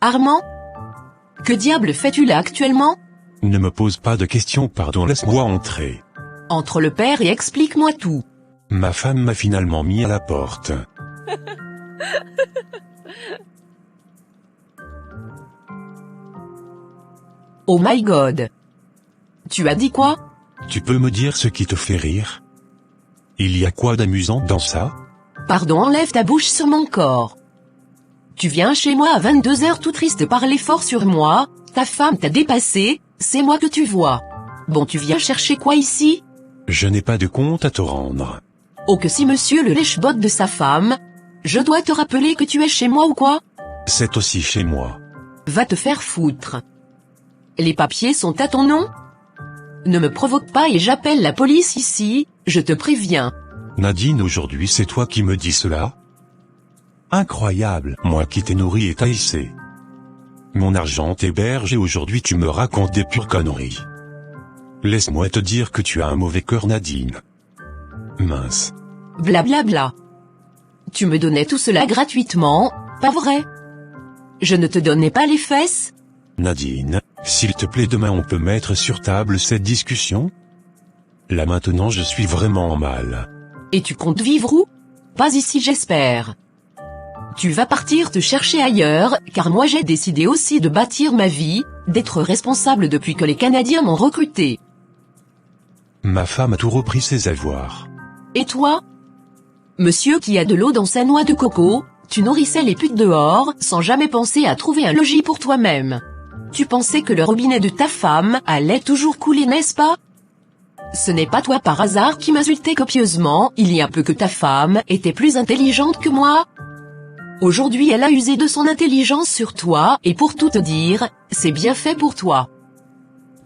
Armand? Que diable fais-tu là actuellement? Ne me pose pas de questions, pardon, laisse-moi entrer. Entre le père et explique-moi tout. Ma femme m'a finalement mis à la porte. Oh my god. Tu as dit quoi? Tu peux me dire ce qui te fait rire? Il y a quoi d'amusant dans ça? Pardon, enlève ta bouche sur mon corps. Tu viens chez moi à 22h tout triste parler fort sur moi, ta femme t'a dépassé, c'est moi que tu vois. Bon, tu viens chercher quoi ici? Je n'ai pas de compte à te rendre. Oh, que si monsieur le lèche-botte de sa femme, je dois te rappeler que tu es chez moi ou quoi? C'est aussi chez moi. Va te faire foutre. Les papiers sont à ton nom? Ne me provoque pas et j'appelle la police ici, je te préviens. Nadine, aujourd'hui c'est toi qui me dis cela? Incroyable, moi qui t'ai nourri et taillé. Mon argent t'héberge et aujourd'hui tu me racontes des pures conneries. Laisse-moi te dire que tu as un mauvais cœur, Nadine. Mince. Blablabla. Tu me donnais tout cela gratuitement, pas vrai? Je ne te donnais pas les fesses? Nadine, s'il te plaît, demain on peut mettre sur table cette discussion? Là maintenant je suis vraiment en mal. Et tu comptes vivre où? Pas ici, j'espère. Tu vas partir te chercher ailleurs, car moi j'ai décidé aussi de bâtir ma vie, d'être responsable depuis que les Canadiens m'ont recruté. Ma femme a tout repris ses avoirs. Et toi? Monsieur qui a de l'eau dans sa noix de coco, tu nourrissais les putes dehors, sans jamais penser à trouver un logis pour toi-même. Tu pensais que le robinet de ta femme allait toujours couler, n'est-ce pas? Ce n'est pas toi par hasard qui m'insultais copieusement, il y a peu que ta femme était plus intelligente que moi. Aujourd'hui elle a usé de son intelligence sur toi, et pour tout te dire, c'est bien fait pour toi.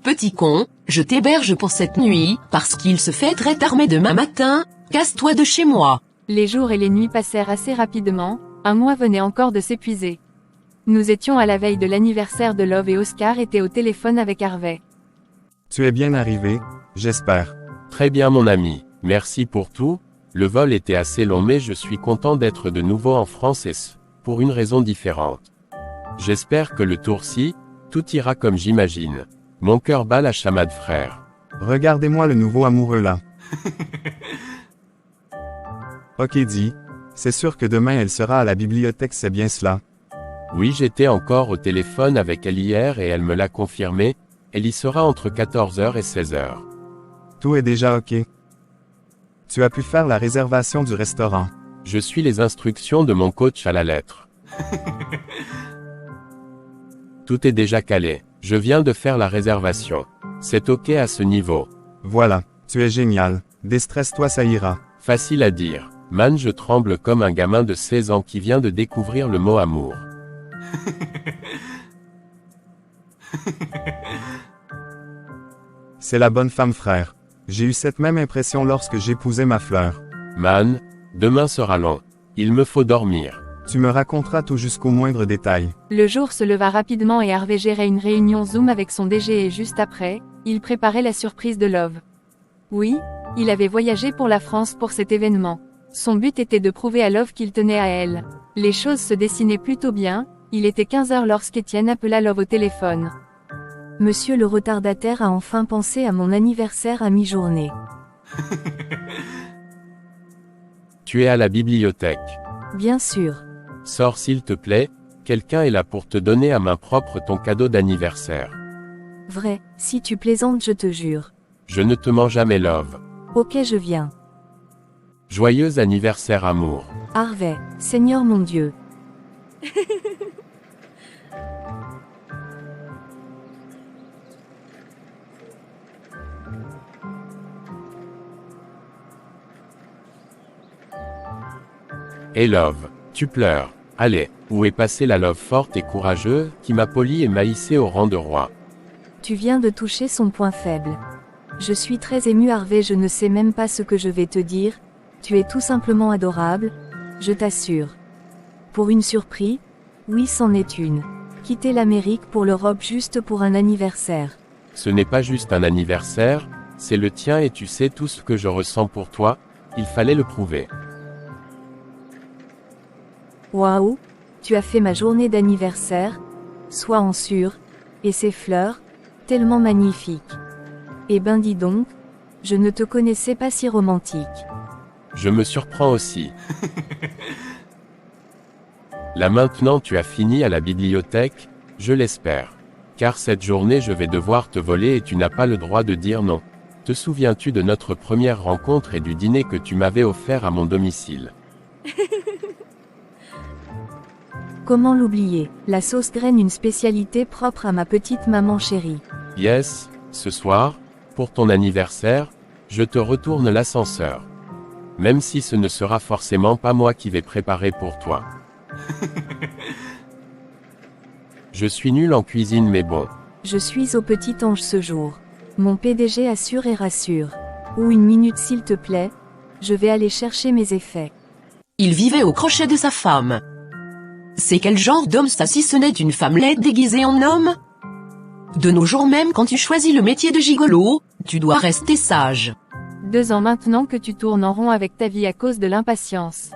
Petit con, je t'héberge pour cette nuit, parce qu'il se fait très tard mais demain matin, casse-toi de chez moi. Les jours et les nuits passèrent assez rapidement, un mois venait encore de s'épuiser. Nous étions à la veille de l'anniversaire de Love et Oscar était au téléphone avec Harvey. Tu es bien arrivé, j'espère. Très bien mon ami, merci pour tout. Le vol était assez long mais je suis content d'être de nouveau en France et pour une raison différente. J'espère que le tour-ci, tout ira comme j'imagine. Mon cœur bat la chamade frère. Regardez-moi le nouveau amoureux là. Ok dit, c'est sûr que demain elle sera à la bibliothèque, c'est bien cela. Oui, j'étais encore au téléphone avec elle hier et elle me l'a confirmé, elle y sera entre 14h et 16h. Tout est déjà ok. Tu as pu faire la réservation du restaurant. Je suis les instructions de mon coach à la lettre. Tout est déjà calé. Je viens de faire la réservation. C'est ok à ce niveau. Voilà, tu es génial. Déstresse-toi, ça ira. Facile à dire. Man, je tremble comme un gamin de 16 ans qui vient de découvrir le mot amour. C'est la bonne femme, frère. J'ai eu cette même impression lorsque j'épousais ma fleur. Man, demain sera long. Il me faut dormir. Tu me raconteras tout jusqu'au moindre détail. Le jour se leva rapidement et Harvey gérait une réunion Zoom avec son DG et juste après, il préparait la surprise de Love. Oui, il avait voyagé pour la France pour cet événement. Son but était de prouver à Love qu'il tenait à elle. Les choses se dessinaient plutôt bien, il était 15h lorsqu'Étienne appela Love au téléphone. Monsieur le retardataire a enfin pensé à mon anniversaire à mi-journée. Tu es à la bibliothèque. Bien sûr. Sors s'il te plaît, quelqu'un est là pour te donner à main propre ton cadeau d'anniversaire. Vrai, si tu plaisantes je te jure. Je ne te mens jamais Love. Ok, je viens. Joyeux anniversaire amour. Harvey, Seigneur mon Dieu. Et Love, tu pleures. Allez, où est passée la Love forte et courageuse, qui m'a poli et m'a hissé au rang de roi? Tu viens de toucher son point faible. Je suis très ému Harvey, je ne sais même pas ce que je vais te dire, tu es tout simplement adorable, je t'assure. Pour une surprise? Oui, c'en est une. Quitter l'Amérique pour l'Europe juste pour un anniversaire. Ce n'est pas juste un anniversaire, c'est le tien et tu sais tout ce que je ressens pour toi, il fallait le prouver. Waouh, tu as fait ma journée d'anniversaire, sois en sûre, et ces fleurs, tellement magnifiques. Eh ben dis donc, je ne te connaissais pas si romantique. Je me surprends aussi. Là maintenant tu as fini à la bibliothèque, je l'espère. Car cette journée je vais devoir te voler et tu n'as pas le droit de dire non. Te souviens-tu de notre première rencontre et du dîner que tu m'avais offert à mon domicile? Comment l'oublier? La sauce graine, une spécialité propre à ma petite maman chérie. Yes, ce soir, pour ton anniversaire, je te retourne l'ascenseur. Même si ce ne sera forcément pas moi qui vais préparer pour toi. Je suis nul en cuisine mais bon. Je suis au petit ange ce jour. Mon PDG assure et rassure. Ou une minute s'il te plaît, je vais aller chercher mes effets. Il vivait au crochet de sa femme. C'est quel genre d'homme ça si ce n'est une femme laide déguisée en homme? De nos jours même quand tu choisis le métier de gigolo, tu dois rester sage. 2 ans maintenant que tu tournes en rond avec ta vie à cause de l'impatience.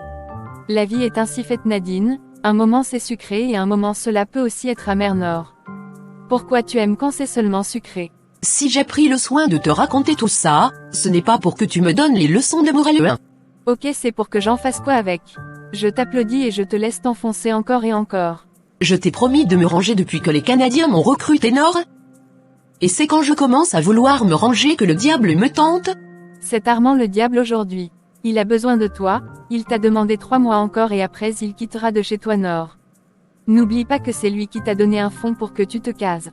La vie est ainsi faite Nadine, un moment c'est sucré et un moment cela peut aussi être amer Nord. Pourquoi tu aimes quand c'est seulement sucré? Si j'ai pris le soin de te raconter tout ça, ce n'est pas pour que tu me donnes les leçons de morale. Ok, c'est pour que j'en fasse quoi avec? Je t'applaudis et je te laisse t'enfoncer encore et encore. Je t'ai promis de me ranger depuis que les Canadiens m'ont recruté Nord. Et c'est quand je commence à vouloir me ranger que le diable me tente. C'est Armand le diable aujourd'hui. Il a besoin de toi, il t'a demandé 3 mois encore et après il quittera de chez toi Nord. N'oublie pas que c'est lui qui t'a donné un fonds pour que tu te cases.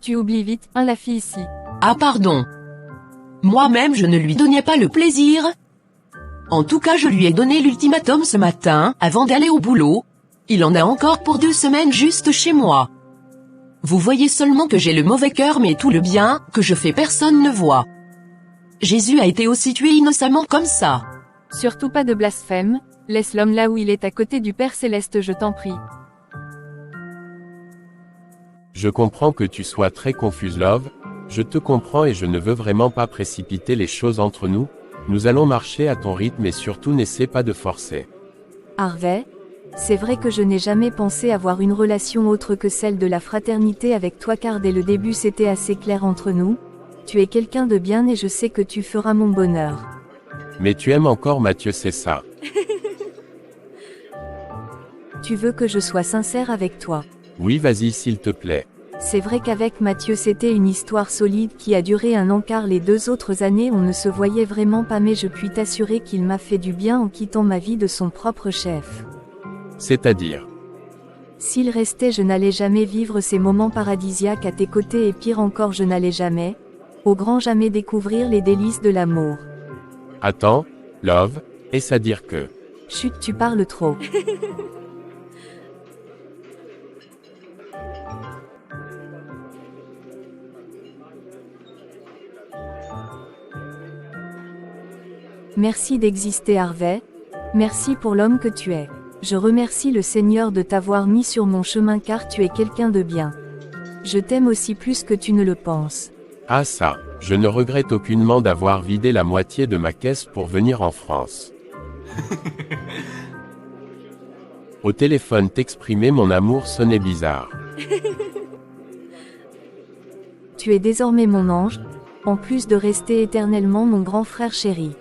Tu oublies vite, hein la fille ici. Ah pardon. Moi-même je ne lui donnais pas le plaisir. En tout cas je lui ai donné l'ultimatum ce matin, avant d'aller au boulot. Il en a encore pour 2 semaines juste chez moi. Vous voyez seulement que j'ai le mauvais cœur mais tout le bien que je fais personne ne voit. Jésus a été aussi tué innocemment comme ça. Surtout pas de blasphème, laisse l'homme là où il est à côté du Père Céleste je t'en prie. Je comprends que tu sois très confuse Love, je te comprends et je ne veux vraiment pas précipiter les choses entre nous, nous allons marcher à ton rythme et surtout n'essaie pas de forcer. Harvey, c'est vrai que je n'ai jamais pensé avoir une relation autre que celle de la fraternité avec toi car dès le début c'était assez clair entre nous. Tu es quelqu'un de bien et je sais que tu feras mon bonheur. Mais tu aimes encore Mathieu, c'est ça. Tu veux que je sois sincère avec toi. Oui, vas-y s'il te plaît. C'est vrai qu'avec Mathieu c'était une histoire solide qui a duré 1 an car les 2 autres années on ne se voyait vraiment pas mais je puis t'assurer qu'il m'a fait du bien en quittant ma vie de son propre chef. C'est-à-dire? S'il restait je n'allais jamais vivre ces moments paradisiaques à tes côtés et pire encore je n'allais jamais, au grand jamais découvrir les délices de l'amour. Attends, Love, est-ce à dire que... Chut, tu parles trop. Merci d'exister Harvey, merci pour l'homme que tu es. Je remercie le Seigneur de t'avoir mis sur mon chemin car tu es quelqu'un de bien. Je t'aime aussi plus que tu ne le penses. Ah ça, je ne regrette aucunement d'avoir vidé la moitié de ma caisse pour venir en France. Au téléphone t'exprimer mon amour sonnait bizarre. Tu es désormais mon ange, en plus de rester éternellement mon grand frère chéri.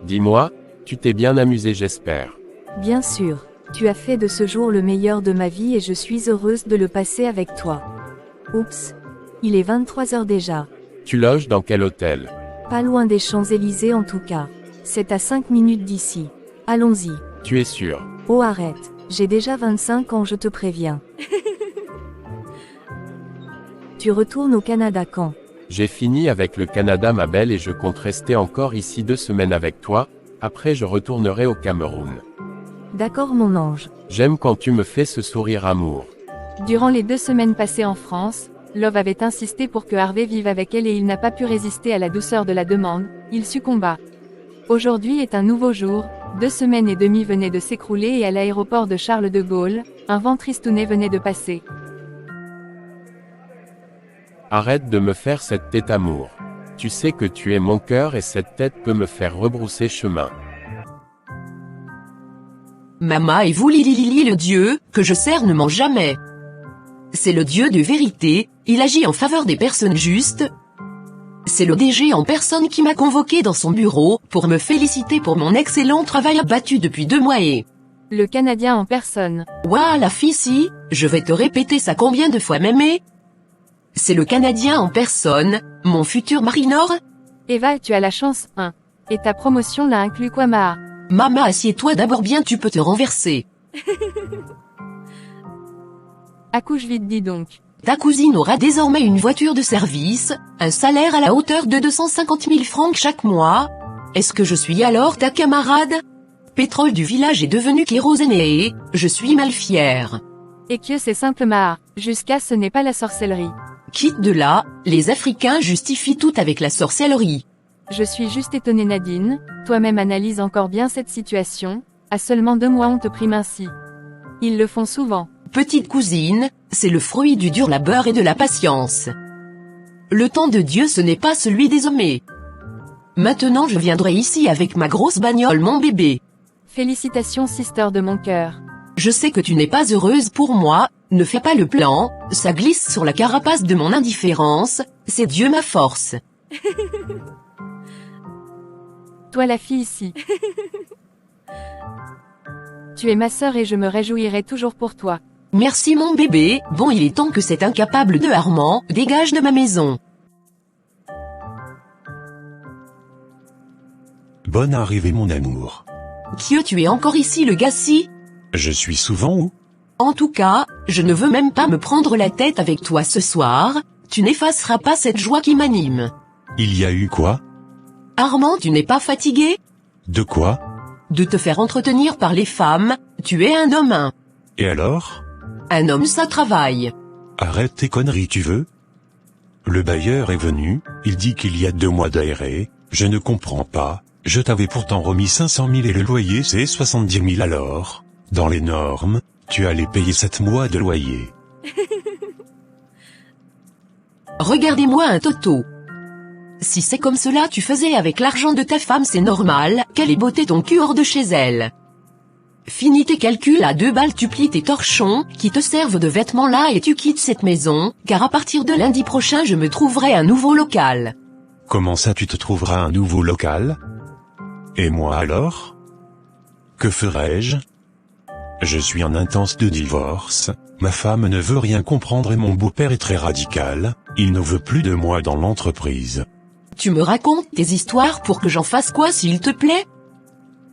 Dis-moi, tu t'es bien amusé j'espère. Bien sûr, tu as fait de ce jour le meilleur de ma vie et je suis heureuse de le passer avec toi. Oups, il est 23h déjà. Tu loges dans quel hôtel? Pas loin des Champs-Élysées en tout cas. C'est à 5 minutes d'ici. Allons-y. Tu es sûr? Oh arrête, j'ai déjà 25 ans je te préviens. Tu retournes au Canada quand? J'ai fini avec le Canada ma belle et je compte rester encore ici 2 semaines avec toi, après je retournerai au Cameroun. D'accord mon ange. J'aime quand tu me fais ce sourire amour. Durant les 2 semaines passées en France, Love avait insisté pour que Harvey vive avec elle et il n'a pas pu résister à la douceur de la demande, il succomba. Aujourd'hui est un nouveau jour, 2 semaines et demie venaient de s'écrouler et à l'aéroport de Charles de Gaulle, un vent tristounet venait de passer. Arrête de me faire cette tête amour. Tu sais que tu es mon cœur et cette tête peut me faire rebrousser chemin. Mama et vous Lili le Dieu, que je sers ne ment jamais. C'est le Dieu de vérité, il agit en faveur des personnes justes. C'est le DG en personne qui m'a convoqué dans son bureau, pour me féliciter pour mon excellent travail abattu depuis 2 mois et... Le Canadien en personne. Ouah la fille si, je vais te répéter ça combien de fois mémé? C'est le Canadien en personne, mon futur mari Nord. Eva, tu as la chance, hein. Et ta promotion l'a inclus quoi Maha? Mama assieds-toi d'abord bien tu peux te renverser. Accouche vite dis donc. Ta cousine aura désormais une voiture de service, un salaire à la hauteur de 250 000 francs chaque mois. Est-ce que je suis alors ta camarade? Pétrole du village est devenu kérosène et je suis mal fière. Et que c'est simple Maha, jusqu'à ce n'est pas la sorcellerie. Quitte de là, les Africains justifient tout avec la sorcellerie. Je suis juste étonnée Nadine, toi-même analyse encore bien cette situation, à seulement 2 mois on te prime ainsi. Ils le font souvent. Petite cousine, c'est le fruit du dur labeur et de la patience. Le temps de Dieu ce n'est pas celui des hommes. Maintenant je viendrai ici avec ma grosse bagnole mon bébé. Félicitations sister de mon cœur. Je sais que tu n'es pas heureuse pour moi, ne fais pas le plan, ça glisse sur la carapace de mon indifférence, c'est Dieu ma force. Toi la fille ici. Tu es ma sœur et je me réjouirai toujours pour toi. Merci mon bébé, bon il est temps que cet incapable de Armand dégage de ma maison. Bonne arrivée mon amour. Kieu tu es encore ici le gassi? Je suis souvent où? En tout cas, je ne veux même pas me prendre la tête avec toi ce soir, tu n'effaceras pas cette joie qui m'anime. Il y a eu quoi? Armand tu n'es pas fatigué? De quoi? De te faire entretenir par les femmes, tu es un homme. Et alors? Un homme ça travaille. Arrête tes conneries tu veux? Le bailleur est venu, il dit qu'il y a 2 mois d'aéré, je ne comprends pas, je t'avais pourtant remis 500 000 et le loyer c'est 70 000 alors, dans les normes, tu allais payer 7 mois de loyer. Regardez-moi un toto. Si c'est comme cela tu faisais avec l'argent de ta femme c'est normal, qu'elle ait botté ton cul hors de chez elle. Finis tes calculs à 2 balles tu plies tes torchons, qui te servent de vêtements là et tu quittes cette maison, car à partir de lundi prochain je me trouverai un nouveau local. Comment ça tu te trouveras un nouveau local? Et moi alors? Que ferais-je? Je suis en intense de divorce, ma femme ne veut rien comprendre et mon beau-père est très radical, il ne veut plus de moi dans l'entreprise. Tu me racontes tes histoires pour que j'en fasse quoi s'il te plaît?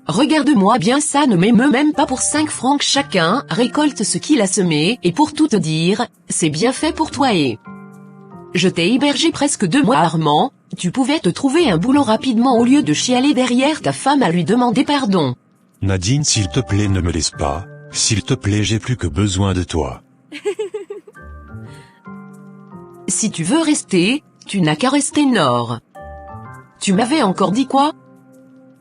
Regarde-moi bien ça ne m'émeut même pas pour 5 francs chacun, récolte ce qu'il a semé, et pour tout te dire, c'est bien fait pour toi et... Je t'ai hébergé presque 2 mois Armand, tu pouvais te trouver un boulot rapidement au lieu de chialer derrière ta femme à lui demander pardon. Nadine s'il te plaît ne me laisse pas, s'il te plaît j'ai plus que besoin de toi. Si tu veux rester, tu n'as qu'à rester Nord. Tu m'avais encore dit quoi?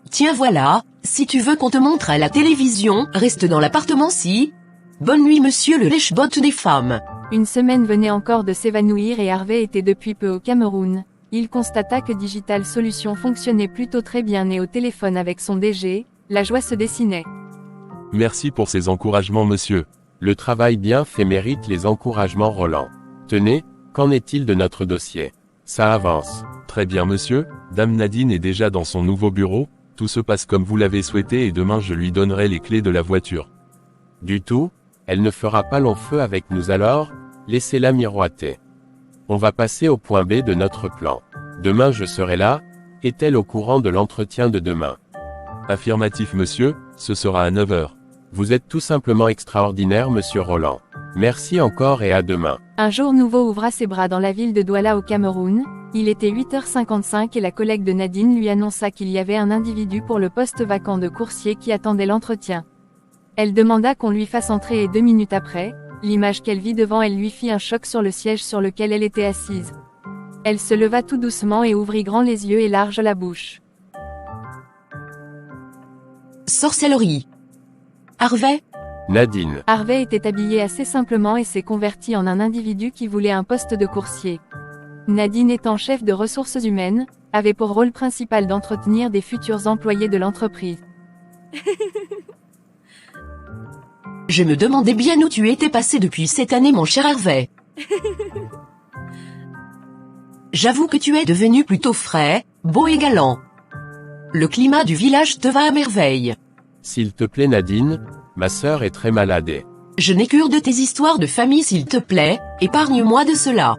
Tiens voilà, si tu veux qu'on te montre à la télévision, reste dans l'appartement-ci. Bonne nuit monsieur le lèche-botte des femmes. Une semaine venait encore de s'évanouir et Harvey était depuis peu au Cameroun. Il constata que Digital Solutions fonctionnait plutôt très bien et au téléphone avec son DG, la joie se dessinait. Merci pour ces encouragements monsieur. Le travail bien fait mérite les encouragements Roland. Tenez, qu'en est-il de notre dossier? Ça avance. Très bien monsieur, Dame Nadine est déjà dans son nouveau bureau, tout se passe comme vous l'avez souhaité et demain je lui donnerai les clés de la voiture. Du tout, elle ne fera pas long feu avec nous alors, laissez-la miroiter. On va passer au point B de notre plan. Demain je serai là, est-elle au courant de l'entretien de demain? Affirmatif monsieur, ce sera à 9 h. Vous êtes tout simplement extraordinaire monsieur Roland. Merci encore et à demain. Un jour nouveau ouvra ses bras dans la ville de Douala au Cameroun. Il était 8h55 et la collègue de Nadine lui annonça qu'il y avait un individu pour le poste vacant de coursier qui attendait l'entretien. Elle demanda qu'on lui fasse entrer et 2 minutes après, l'image qu'elle vit devant elle lui fit un choc sur le siège sur lequel elle était assise. Elle se leva tout doucement et ouvrit grand les yeux et large la bouche. Sorcellerie. Harvey? Nadine. Harvey était habillé assez simplement et s'est converti en un individu qui voulait un poste de coursier. Nadine étant chef de ressources humaines, avait pour rôle principal d'entretenir des futurs employés de l'entreprise. Je me demandais bien où tu étais passé depuis cette année mon cher Harvey. J'avoue que tu es devenu plutôt frais, beau et galant. Le climat du village te va à merveille. S'il te plaît Nadine, ma sœur est très malade. Je n'ai cure de tes histoires de famille s'il te plaît, épargne-moi de cela.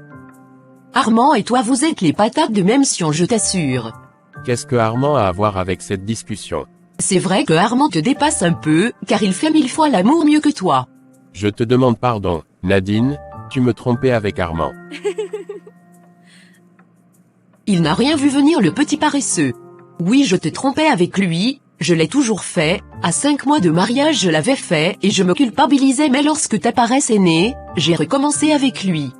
Armand et toi vous êtes les patates de même sion je t'assure. Qu'est-ce que Armand a à voir avec cette discussion? C'est vrai que Armand te dépasse un peu, car il fait 1000 fois l'amour mieux que toi. Je te demande pardon, Nadine, tu me trompais avec Armand. Il n'a rien vu venir le petit paresseux. Oui je te trompais avec lui, je l'ai toujours fait, à 5 mois de mariage je l'avais fait et je me culpabilisais mais lorsque ta paresse est née, j'ai recommencé avec lui.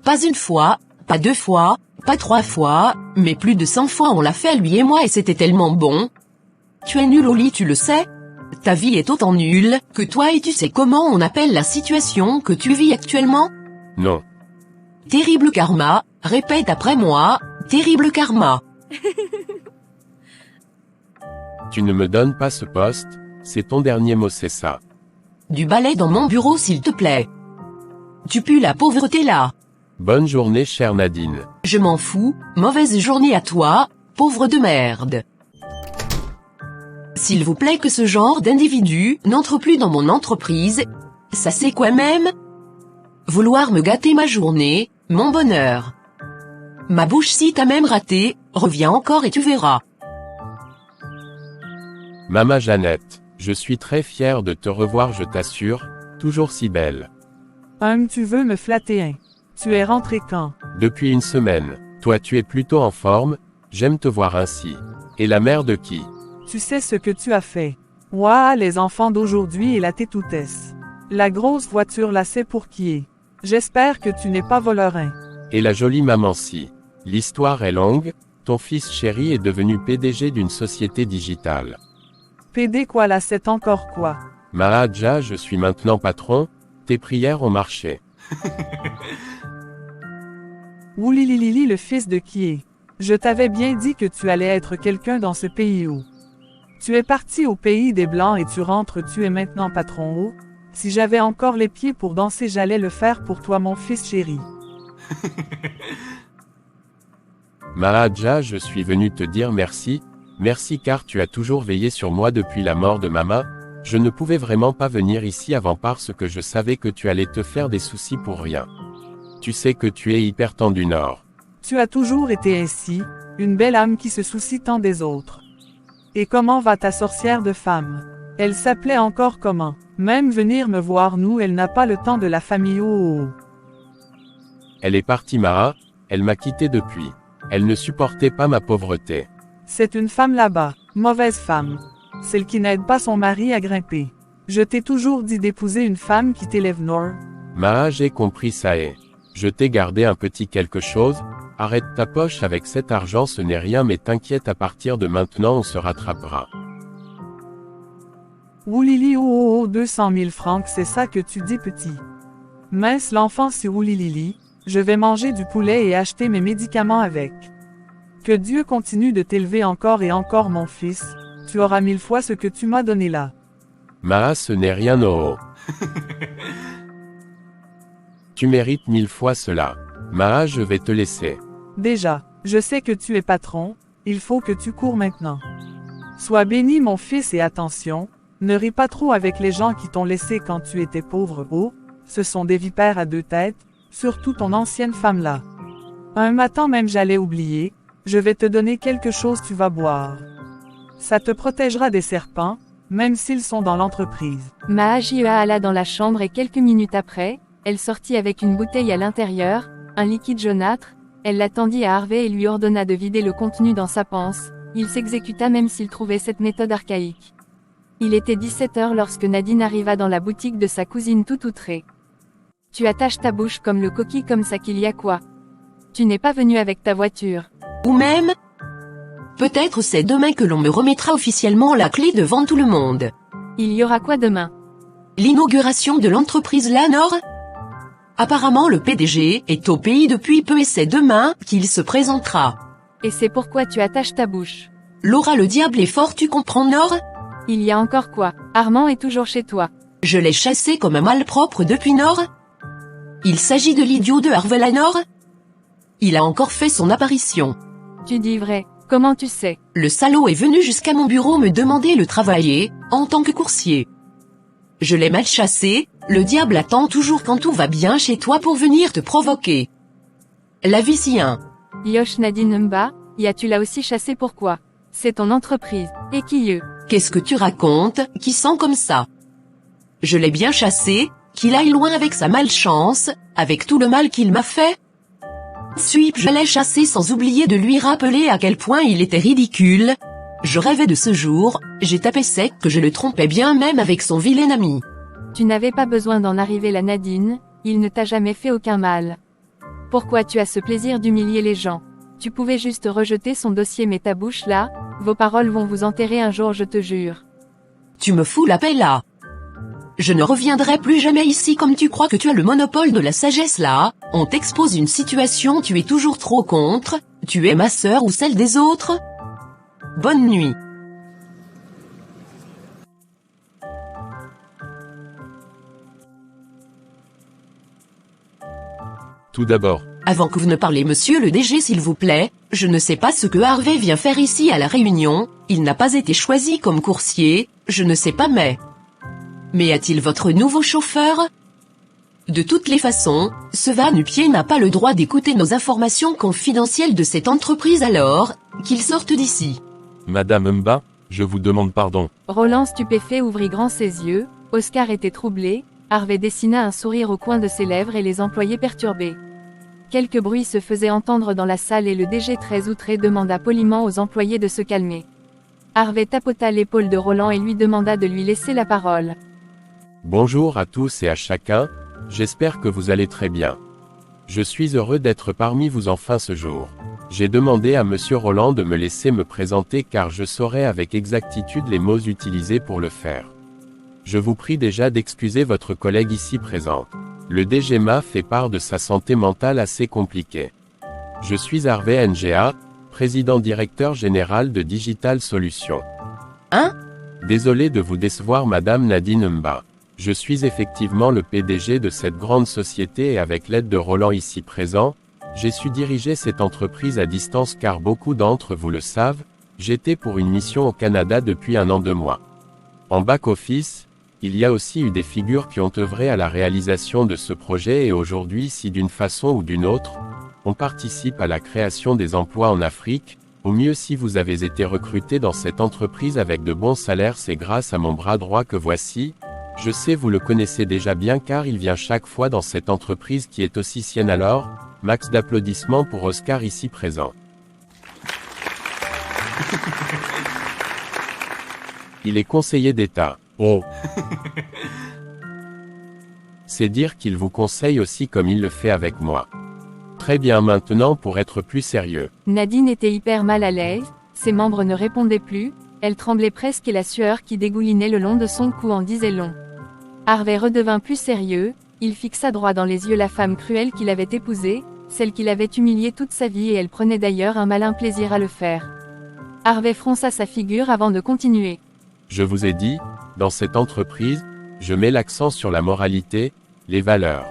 Pas une fois, pas 2 fois, pas 3 fois, mais plus de 100 fois on l'a fait lui et moi et c'était tellement bon. Tu es nul au lit tu le sais? Ta vie est autant nulle que toi et tu sais comment on appelle la situation que tu vis actuellement? Non. Terrible karma, répète après moi, terrible karma. Tu ne me donnes pas ce poste, c'est ton dernier mot c'est ça. Du balai dans mon bureau s'il te plaît. Tu pues la pauvreté là. Bonne journée chère Nadine. Je m'en fous, mauvaise journée à toi, pauvre de merde. S'il vous plaît que ce genre d'individu n'entre plus dans mon entreprise, ça c'est quoi même? Vouloir me gâter ma journée, mon bonheur. Ma bouche si t'as même raté, reviens encore et tu verras. Maman Jeannette, je suis très fière de te revoir je t'assure, toujours si belle. Tu veux me flatter hein? Tu es rentré quand? Depuis une semaine, toi tu es plutôt en forme, j'aime te voir ainsi. Et la mère de qui? Tu sais ce que tu as fait. Ouah, les enfants d'aujourd'hui et la tétoutesse. La grosse voiture là c'est pour qui est? J'espère que tu n'es pas volerin. Et la jolie maman si. L'histoire est longue, ton fils chéri est devenu PDG d'une société digitale. PD quoi là c'est encore quoi? Mahadja je suis maintenant patron, tes prières ont marché. Oulililili le fils de qui est? Je t'avais bien dit que tu allais être quelqu'un dans ce pays où. Tu es parti au pays des Blancs et tu rentres tu es maintenant patron où? Si j'avais encore les pieds pour danser j'allais le faire pour toi mon fils chéri. Mahadja je suis venu te dire merci, merci car tu as toujours veillé sur moi depuis la mort de maman, je ne pouvais vraiment pas venir ici avant parce que je savais que tu allais te faire des soucis pour rien. Tu sais que tu es hyper temps du Nord. Tu as toujours été ainsi, une belle âme qui se soucie tant des autres. Et comment va ta sorcière de femme? Elle s'appelait encore comment? Même venir me voir nous elle n'a pas le temps de la famille oh. Elle est partie Maha, elle m'a quitté depuis. Elle ne supportait pas ma pauvreté. C'est une femme là-bas, mauvaise femme. Celle qui n'aide pas son mari à grimper. Je t'ai toujours dit d'épouser une femme qui t'élève nord. Maha j'ai compris ça et. Je t'ai gardé un petit quelque chose, arrête ta poche avec cet argent ce n'est rien mais t'inquiète à partir de maintenant on se rattrapera. Oulili oh 200 000 francs c'est ça que tu dis petit. Mince l'enfant c'est Oulilili, je vais manger du poulet et acheter mes médicaments avec. Que Dieu continue de t'élever encore et encore mon fils, tu auras 1000 fois ce que tu m'as donné là. Maha ce n'est rien oh. Tu mérites 1000 fois cela. Maha je vais te laisser. Déjà, je sais que tu es patron, il faut que tu cours maintenant. Sois béni mon fils et attention, ne ris pas trop avec les gens qui t'ont laissé quand tu étais pauvre oh, ce sont des vipères à 2 têtes, surtout ton ancienne femme là. Un matin même j'allais oublier, je vais te donner quelque chose tu vas boire. Ça te protégera des serpents, même s'ils sont dans l'entreprise. Mahajia alla dans la chambre et quelques minutes après, elle sortit avec une bouteille à l'intérieur, un liquide jaunâtre, elle la tendit à Harvey et lui ordonna de vider le contenu dans sa panse, il s'exécuta même s'il trouvait cette méthode archaïque. Il était 17h lorsque Nadine arriva dans la boutique de sa cousine tout outrée. Tu attaches ta bouche comme le coquille comme ça qu'il y a quoi? Tu n'es pas venu avec ta voiture. Ou même, peut-être c'est demain que l'on me remettra officiellement la clé devant tout le monde. Il y aura quoi demain? L'inauguration de l'entreprise Lanor? Apparemment le PDG est au pays depuis peu et c'est demain qu'il se présentera. Et c'est pourquoi tu attaches ta bouche. Laura le diable est fort tu comprends Nord? Il y a encore quoi? Armand est toujours chez toi. Je l'ai chassé comme un malpropre depuis Nord. Il s'agit de l'idiot de Harvey Lanoir. Il a encore fait son apparition. Tu dis vrai, comment tu sais? Le salaud est venu jusqu'à mon bureau me demander de travailler, en tant que coursier. Je l'ai mal chassé, le diable attend toujours quand tout va bien chez toi pour venir te provoquer. La vie si un. Yosh Nadine Mba, y as-tu là aussi chassé pourquoi? C'est ton entreprise, et qui eux? Qu'est-ce que tu racontes, qui sent comme ça? Je l'ai bien chassé, qu'il aille loin avec sa malchance, avec tout le mal qu'il m'a fait. Je l'ai chassé sans oublier de lui rappeler à quel point il était ridicule. Je rêvais de ce jour, j'ai tapé sec que je le trompais bien même avec son vilain ami. Tu n'avais pas besoin d'en arriver là Nadine, il ne t'a jamais fait aucun mal. Pourquoi tu as ce plaisir d'humilier les gens? Tu pouvais juste rejeter son dossier mais ta bouche là, vos paroles vont vous enterrer un jour je te jure. Tu me fous la paix là. Je ne reviendrai plus jamais ici comme tu crois que tu as le monopole de la sagesse là, on t'expose une situation tu es toujours trop contre, tu es ma sœur ou celle des autres? Bonne nuit. Tout d'abord, Avant que vous ne parlez monsieur le DG s'il vous plaît, je ne sais pas ce que Harvey vient faire ici à la Réunion, il n'a pas été choisi comme coursier, je ne sais pas mais a-t-il votre nouveau chauffeur? De toutes les façons, ce va-nu-pied n'a pas le droit d'écouter nos informations confidentielles de cette entreprise alors, qu'il sorte d'ici. Madame Mba, je vous demande pardon. Roland stupéfait ouvrit grand ses yeux, Oscar était troublé, Harvey dessina un sourire au coin de ses lèvres et les employés perturbés. Quelques bruits se faisaient entendre dans la salle et le DG très outré demanda poliment aux employés de se calmer. Harvey tapota l'épaule de Roland et lui demanda de lui laisser la parole. Bonjour à tous et à chacun, j'espère que vous allez très bien. Je suis heureux d'être parmi vous enfin ce jour. J'ai demandé à monsieur Roland de me laisser me présenter car je saurai avec exactitude les mots utilisés pour le faire. Je vous prie déjà d'excuser votre collègue ici présente. Le DG m'a fait part de sa santé mentale assez compliquée. Je suis Harvey Nga, président directeur général de Digital Solutions. Désolé de vous décevoir madame Nadine Mba. Je suis effectivement le PDG de cette grande société et avec l'aide de Roland ici présent, j'ai su diriger cette entreprise à distance car beaucoup d'entre vous le savent, j'étais pour une mission au Canada depuis 1 an 2 mois. En back-office, il y a aussi eu des figures qui ont œuvré à la réalisation de ce projet et aujourd'hui si d'une façon ou d'une autre, on participe à la création des emplois en Afrique, au mieux si vous avez été recruté dans cette entreprise avec de bons salaires c'est grâce à mon bras droit que voici. Je sais vous le connaissez déjà bien car il vient chaque fois dans cette entreprise qui est aussi sienne alors, max d'applaudissements pour Oscar ici présent. Il est conseiller d'État. Oh. C'est dire qu'il vous conseille aussi comme il le fait avec moi. Très bien maintenant pour être plus sérieux. Nadine était hyper mal à l'aise, ses membres ne répondaient plus, elle tremblait presque et la sueur qui dégoulinait le long de son cou en disait long. Harvey redevint plus sérieux, il fixa droit dans les yeux la femme cruelle qu'il avait épousée, celle qu'il avait humiliée toute sa vie et elle prenait d'ailleurs un malin plaisir à le faire. Harvey fronça sa figure avant de continuer. Je vous ai dit, dans cette entreprise, je mets l'accent sur la moralité, les valeurs.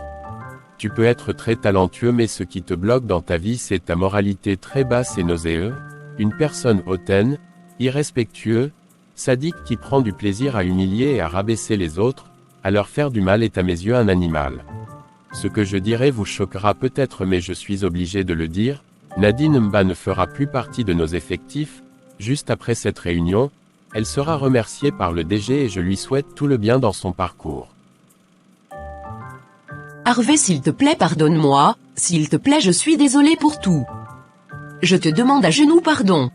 Tu peux être très talentueux mais ce qui te bloque dans ta vie c'est ta moralité très basse et nauséeuse, une personne hautaine, irrespectueux, sadique qui prend du plaisir à humilier et à rabaisser les autres, à leur faire du mal est à mes yeux un animal. Ce que je dirai vous choquera peut-être mais je suis obligé de le dire, Nadine Mba ne fera plus partie de nos effectifs, juste après cette réunion, elle sera remerciée par le DG et je lui souhaite tout le bien dans son parcours. Harvey s'il te plaît pardonne-moi, s'il te plaît je suis désolé pour tout. Je te demande à genoux pardon.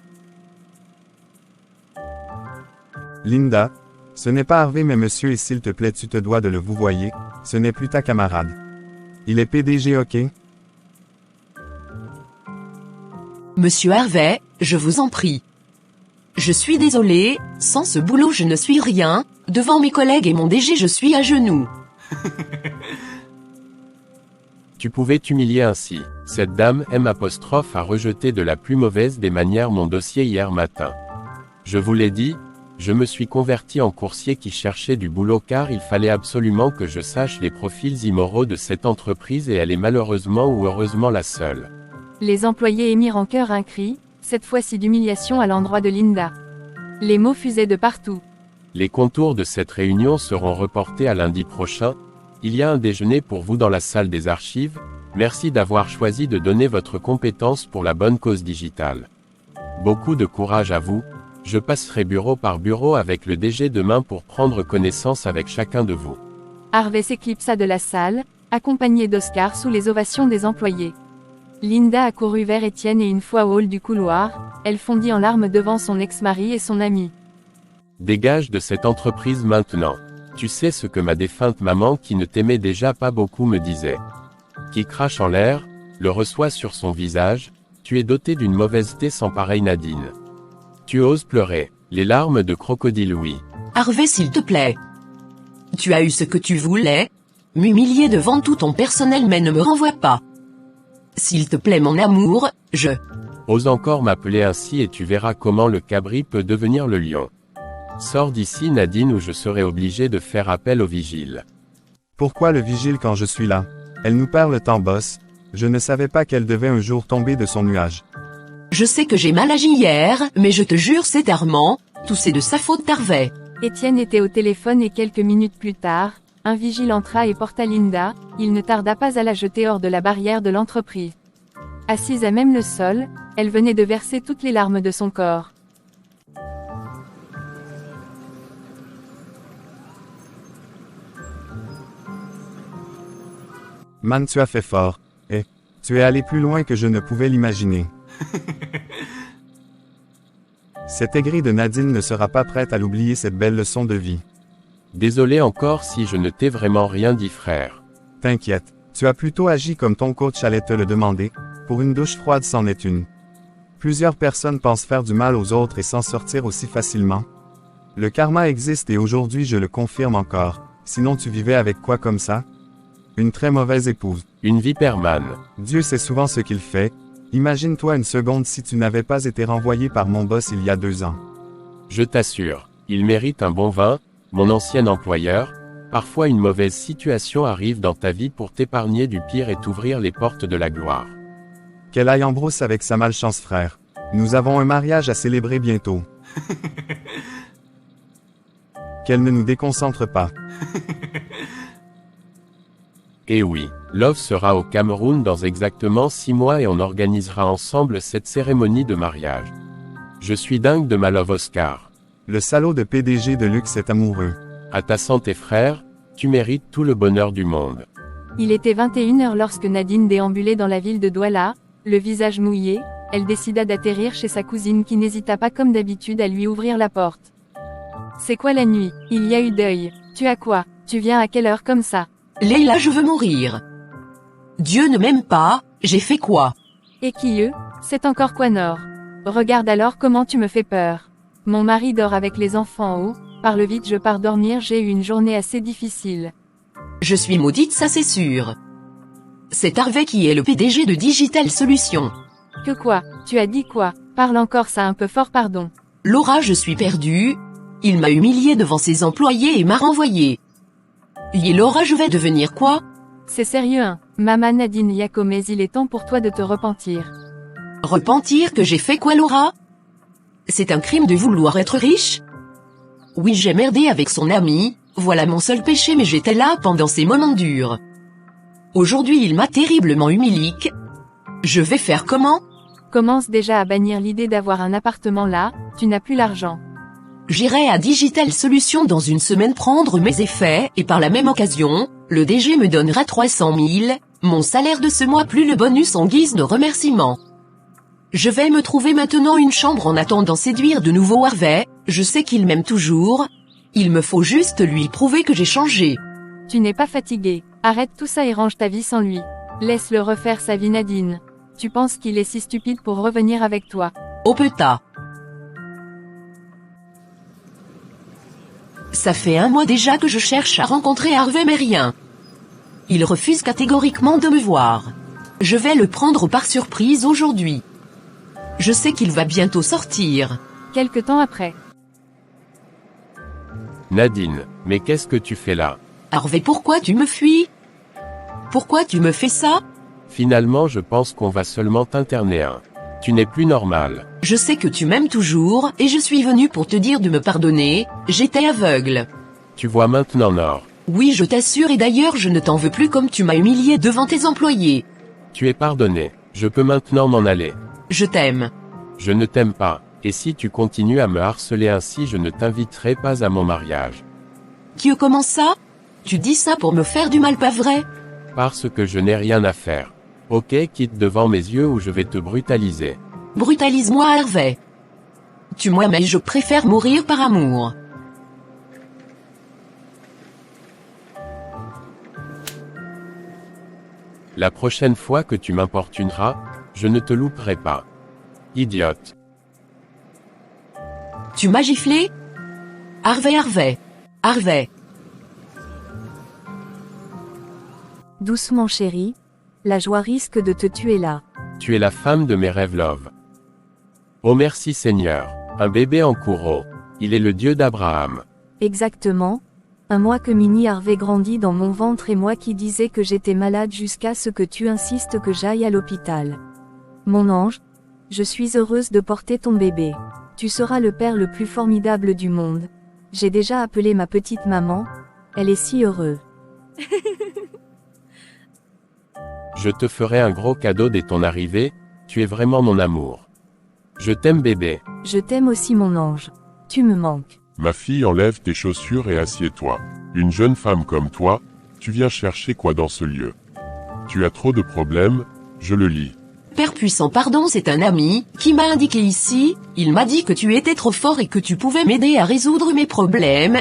Linda, ce n'est pas Harvey mais monsieur et s'il te plaît tu te dois de le vouvoyer, ce n'est plus ta camarade. Il est PDG ok? Monsieur Harvey, je vous en prie. Je suis désolé, sans ce boulot je ne suis rien, devant mes collègues et mon DG je suis à genoux. Tu pouvais t'humilier ainsi. Cette dame M' a rejeté de la plus mauvaise des manières mon dossier hier matin. Je vous l'ai dit, Je me suis converti en coursier qui cherchait du boulot car il fallait absolument que je sache les profils immoraux de cette entreprise et elle est malheureusement ou heureusement la seule. Les employés émirent en chœur un cri, cette fois-ci d'humiliation à l'endroit de Linda. Les mots fusaient de partout. Les contours de cette réunion seront reportés à lundi prochain. Il y a un déjeuner pour vous dans la salle des archives. Merci d'avoir choisi de donner votre compétence pour la bonne cause digitale. Beaucoup de courage à vous. Je passerai bureau par bureau avec le DG demain pour prendre connaissance avec chacun de vous. Harvey s'éclipsa de la salle, accompagné d'Oscar sous les ovations des employés. Linda accourut vers Étienne et une fois au hall du couloir, elle fondit en larmes devant son ex-mari et son ami. Dégage de cette entreprise maintenant. Tu sais ce que ma défunte maman qui ne t'aimait déjà pas beaucoup me disait. Qui crache en l'air, le reçoit sur son visage, tu es doté d'une mauvaiseté sans pareille Nadine. Tu oses pleurer, les larmes de crocodile oui. Harvey s'il te plaît. Tu as eu ce que tu voulais. M'humilier devant tout ton personnel mais ne me renvoie pas. S'il te plaît mon amour, je... Ose encore m'appeler ainsi et tu verras comment le cabri peut devenir le lion. Sors d'ici Nadine ou je serai obligé de faire appel au vigile. Pourquoi le vigile quand je suis là? Elle nous perd le temps boss. Je ne savais pas qu'elle devait un jour tomber de son nuage. Je sais que j'ai mal agi hier, mais je te jure c'est Armand, tout c'est de sa faute Harvey. Étienne était au téléphone et quelques minutes plus tard, un vigile entra et porta Linda, il ne tarda pas à la jeter hors de la barrière de l'entreprise. Assise à même le sol, elle venait de verser toutes les larmes de son corps. Man, tu as fait fort. Et tu es allé plus loin que je ne pouvais l'imaginer. Cette aigrie de Nadine ne sera pas prête à l'oublier cette belle leçon de vie. Désolé encore si je ne t'ai vraiment rien dit frère. T'inquiète, tu as plutôt agi comme ton coach allait te le demander, pour une douche froide c'en est une. Plusieurs personnes pensent faire du mal aux autres et s'en sortir aussi facilement. Le karma existe et aujourd'hui je le confirme encore, sinon tu vivais avec quoi comme ça? Une très mauvaise épouse. Une vipère-man. Dieu sait souvent ce qu'il fait. Imagine-toi une seconde si tu n'avais pas été renvoyé par mon boss il y a 2 ans. Je t'assure, il mérite un bon vin, mon ancien employeur. Parfois une mauvaise situation arrive dans ta vie pour t'épargner du pire et t'ouvrir les portes de la gloire. Qu'elle aille en brousse avec sa malchance frère. Nous avons un mariage à célébrer bientôt. Qu'elle ne nous déconcentre pas. Et oui, Love sera au Cameroun dans exactement 6 mois et on organisera ensemble cette cérémonie de mariage. Je suis dingue de ma Love Oscar. Le salaud de PDG de luxe est amoureux. À ta santé frère, tu mérites tout le bonheur du monde. Il était 21h lorsque Nadine déambulait dans la ville de Douala, le visage mouillé, elle décida d'atterrir chez sa cousine qui n'hésita pas comme d'habitude à lui ouvrir la porte. C'est quoi la nuit? Il y a eu deuil. Tu as quoi? Tu viens à quelle heure comme ça? Leila je veux mourir. Dieu ne m'aime pas, j'ai fait quoi? Et qui eux? C'est encore quoi Nord? Regarde alors comment tu me fais peur. Mon mari dort avec les enfants en haut, parle vite je pars dormir j'ai eu une journée assez difficile. Je suis maudite ça c'est sûr. C'est Harvey qui est le PDG de Digital Solutions. Que quoi? Tu as dit quoi? Parle encore ça un peu fort pardon. Laura je suis perdue. Il m'a humilié devant ses employés et m'a renvoyé. Et Laura je vais devenir quoi? C'est sérieux hein? Maman Nadine Yako mais il est temps pour toi de te repentir. Repentir que j'ai fait quoi Laura? C'est un crime de vouloir être riche? Oui j'ai merdé avec son ami, voilà mon seul péché mais j'étais là pendant ces moments durs. Aujourd'hui il m'a terriblement humilié. Je vais faire comment? Commence déjà à bannir l'idée d'avoir un appartement là, tu n'as plus l'argent. J'irai à Digital Solutions dans une semaine prendre mes effets, et par la même occasion, le DG me donnera 300 000, mon salaire de ce mois plus le bonus en guise de remerciement. Je vais me trouver maintenant une chambre en attendant séduire de nouveau Harvey, je sais qu'il m'aime toujours. Il me faut juste lui prouver que j'ai changé. Tu n'es pas fatigué, arrête tout ça et range ta vie sans lui. Laisse-le refaire sa vie Nadine. Tu penses qu'il est si stupide pour revenir avec toi? Oh peut-être. Ça fait 1 mois déjà que je cherche à rencontrer Harvey mais rien. Il refuse catégoriquement de me voir. Je vais le prendre par surprise aujourd'hui. Je sais qu'il va bientôt sortir. Quelque temps après. Nadine, mais qu'est-ce que tu fais là? Harvey, pourquoi tu me fuis? Pourquoi tu me fais ça? Finalement je pense qu'on va seulement t'interner. Tu n'es plus normal. Je sais que tu m'aimes toujours, et je suis venu pour te dire de me pardonner, j'étais aveugle. Tu vois maintenant Nord. Oui, je t'assure, et d'ailleurs je ne t'en veux plus comme tu m'as humilié devant tes employés. Tu es pardonné. Je peux maintenant m'en aller. Je t'aime. Je ne t'aime pas. Et si tu continues à me harceler ainsi, je ne t'inviterai pas à mon mariage. Comment ça? Tu dis ça pour me faire du mal, pas vrai? Parce que je n'ai rien à faire. Ok, quitte devant mes yeux ou je vais te brutaliser. Brutalise-moi, Harvey. Tue-moi, mais je préfère mourir par amour. La prochaine fois que tu m'importuneras, je ne te louperai pas. Idiote. Tu m'as giflé? Harvey, Harvey. Harvey. Doucement chérie. La joie risque de te tuer là. Tu es la femme de mes rêves, Love. Oh merci Seigneur. Un bébé en coureau. Il est le Dieu d'Abraham. Exactement. Un mois que Mini Harvey grandit dans mon ventre et moi qui disais que j'étais malade jusqu'à ce que tu insistes que j'aille à l'hôpital. Mon ange, je suis heureuse de porter ton bébé. Tu seras le père le plus formidable du monde. J'ai déjà appelé ma petite maman. Elle est si heureuse. Je te ferai un gros cadeau dès ton arrivée, tu es vraiment mon amour. Je t'aime bébé. Je t'aime aussi mon ange. Tu me manques. Ma fille, enlève tes chaussures et assieds-toi. Une jeune femme comme toi, tu viens chercher quoi dans ce lieu? Tu as trop de problèmes, je le lis. Père puissant, pardon, c'est un ami qui m'a indiqué ici, il m'a dit que tu étais trop fort et que tu pouvais m'aider à résoudre mes problèmes.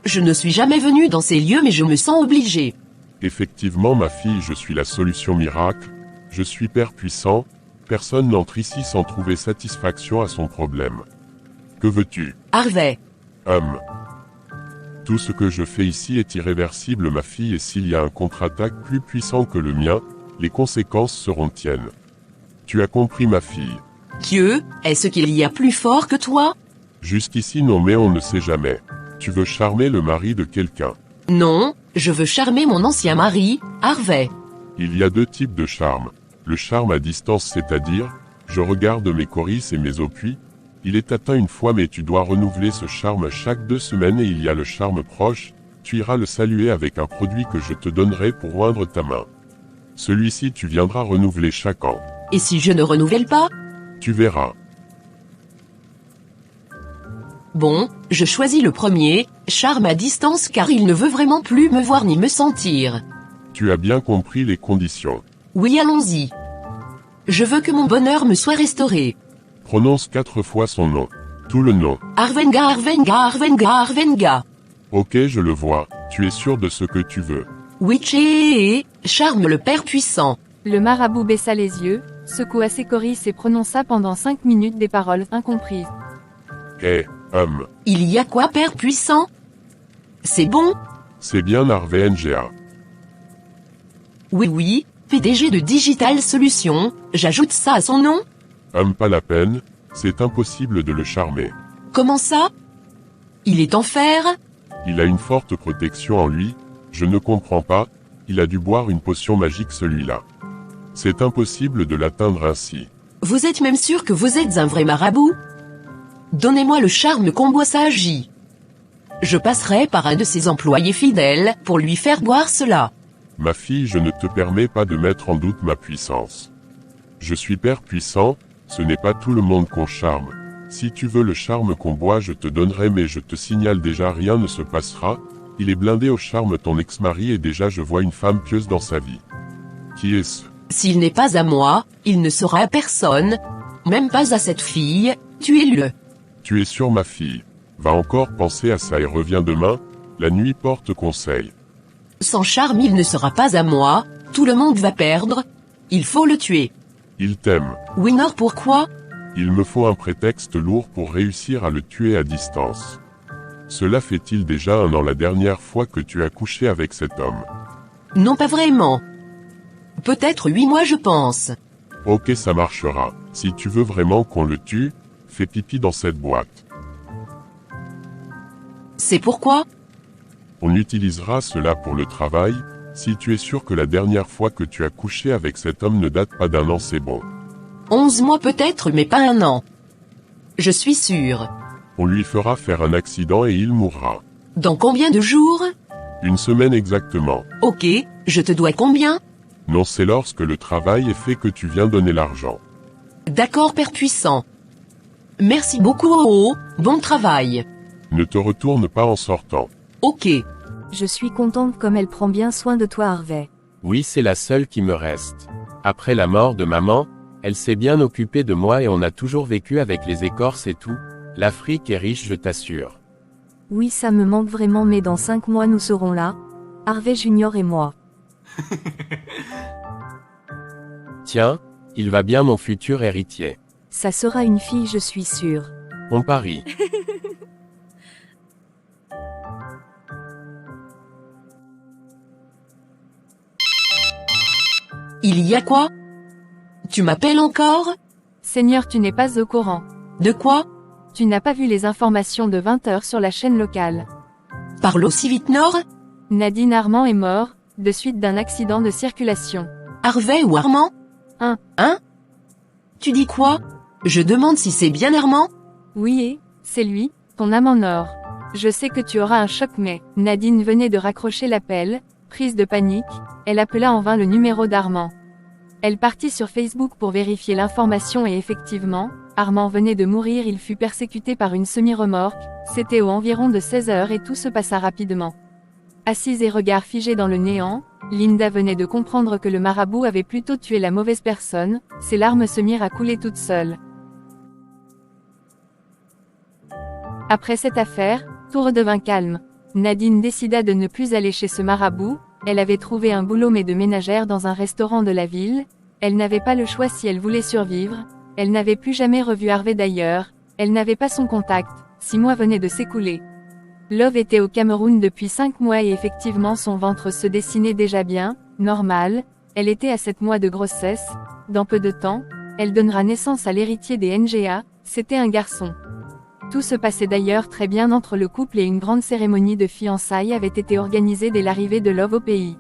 Je ne suis jamais venu dans ces lieux mais je me sens obligé. Effectivement ma fille, je suis la solution miracle, je suis Père puissant, personne n'entre ici sans trouver satisfaction à son problème. Que veux-tu? Harvey. Tout ce que je fais ici est irréversible ma fille et s'il y a un contre-attaque plus puissant que le mien, les conséquences seront tiennes. Tu as compris ma fille? Dieu, est-ce qu'il y a plus fort que toi? Jusqu'ici non mais on ne sait jamais. Tu veux charmer le mari de quelqu'un? Non, je veux charmer mon ancien mari, Harvey. Il y a deux types de charme. Le charme à distance c'est-à-dire, je regarde mes chorisses et mes oppuis, il est atteint une fois mais tu dois renouveler ce charme chaque 2 semaines et il y a le charme proche, tu iras le saluer avec un produit que je te donnerai pour oindre ta main. Celui-ci tu viendras renouveler chaque an. Et si je ne renouvelle pas? Tu verras. Bon, je choisis le premier, charme à distance car il ne veut vraiment plus me voir ni me sentir. Tu as bien compris les conditions. Oui, allons-y. Je veux que mon bonheur me soit restauré. Prononce 4 fois son nom. Tout le nom. Arvenga, Arvenga, Arvenga, Arvenga. Ok, je le vois. Tu es sûr de ce que tu veux. Oui, charme le Père puissant. Le marabout baissa les yeux, secoua ses chorisses et prononça pendant 5 minutes des paroles incomprises. Il y a quoi, Père puissant? C'est bon? C'est bien Harvey NGA. Oui, PDG de Digital Solutions, j'ajoute ça à son nom? Pas la peine, c'est impossible de le charmer. Comment ça? Il est en fer? Il a une forte protection en lui, je ne comprends pas, il a dû boire une potion magique celui-là. C'est impossible de l'atteindre ainsi. Vous êtes même sûr que vous êtes un vrai marabout? Donnez-moi le charme qu'on boit ça agit. Je passerai par un de ses employés fidèles pour lui faire boire cela. Ma fille, je ne te permets pas de mettre en doute ma puissance. Je suis Père puissant, ce n'est pas tout le monde qu'on charme. Si tu veux le charme qu'on boit, je te donnerai mais je te signale déjà rien ne se passera, il est blindé au charme ton ex-mari et déjà je vois une femme pieuse dans sa vie. Qui est-ce? S'il n'est pas à moi, il ne sera à personne, même pas à cette fille, tuez-le. Tu es sûre ma fille? Va encore penser à ça et reviens demain, la nuit porte conseil. Sans charme il ne sera pas à moi, tout le monde va perdre, il faut le tuer. Il t'aime. Winner, pourquoi? Il me faut un prétexte lourd pour réussir à le tuer à distance. Cela fait-il déjà 1 an la dernière fois que tu as couché avec cet homme? Non, pas vraiment. Peut-être 8 mois je pense. Ok, ça marchera. Si tu veux vraiment qu'on le tue, fais pipi dans cette boîte. C'est pourquoi? On utilisera cela pour le travail, si tu es sûr que la dernière fois que tu as couché avec cet homme ne date pas d'1 an, c'est bon. 11 mois peut-être mais pas 1 an. Je suis sûre. On lui fera faire un accident et il mourra. Dans combien de jours? 1 semaine exactement. Ok, je te dois combien? Non, c'est lorsque le travail est fait que tu viens donner l'argent. D'accord Père puissant. Merci beaucoup oh, bon travail. Ne te retourne pas en sortant. Ok. Je suis contente comme elle prend bien soin de toi Harvey. Oui, c'est la seule qui me reste. Après la mort de maman, elle s'est bien occupée de moi et on a toujours vécu avec les écorces et tout. L'Afrique est riche, je t'assure. Oui, ça me manque vraiment, mais dans 5 mois nous serons là, Harvey Junior et moi. Tiens, il va bien mon futur héritier. Ça sera une fille, je suis sûre. On parie. Il y a quoi? Tu m'appelles encore? Seigneur, tu n'es pas au courant. De quoi? Tu n'as pas vu les informations de 20h sur la chaîne locale. Parle aussi vite Nord? Nadine Armand est mort, de suite d'un accident de circulation. Harvey ou Armand? Hein? Tu dis quoi? Je demande si c'est bien Armand? Oui et, c'est lui, ton âme en or. Je sais que tu auras un choc mais, Nadine venait de raccrocher l'appel, prise de panique, elle appela en vain le numéro d'Armand. Elle partit sur Facebook pour vérifier l'information et effectivement, Armand venait de mourir, il fut persécuté par une semi-remorque, c'était aux environs de 16h et tout se passa rapidement. Assise et regard figé dans le néant, Linda venait de comprendre que le marabout avait plutôt tué la mauvaise personne, ses larmes se mirent à couler toutes seules. Après cette affaire, tout redevint calme. Nadine décida de ne plus aller chez ce marabout, elle avait trouvé un boulot mais de ménagère dans un restaurant de la ville, elle n'avait pas le choix si elle voulait survivre, elle n'avait plus jamais revu Harvey d'ailleurs, elle n'avait pas son contact, 6 mois venaient de s'écouler. Love était au Cameroun depuis 5 mois et effectivement son ventre se dessinait déjà bien, normal, elle était à 7 mois de grossesse, dans peu de temps, elle donnera naissance à l'héritier des NGA, c'était un garçon. Tout se passait d'ailleurs très bien entre le couple et une grande cérémonie de fiançailles avait été organisée dès l'arrivée de Love au pays.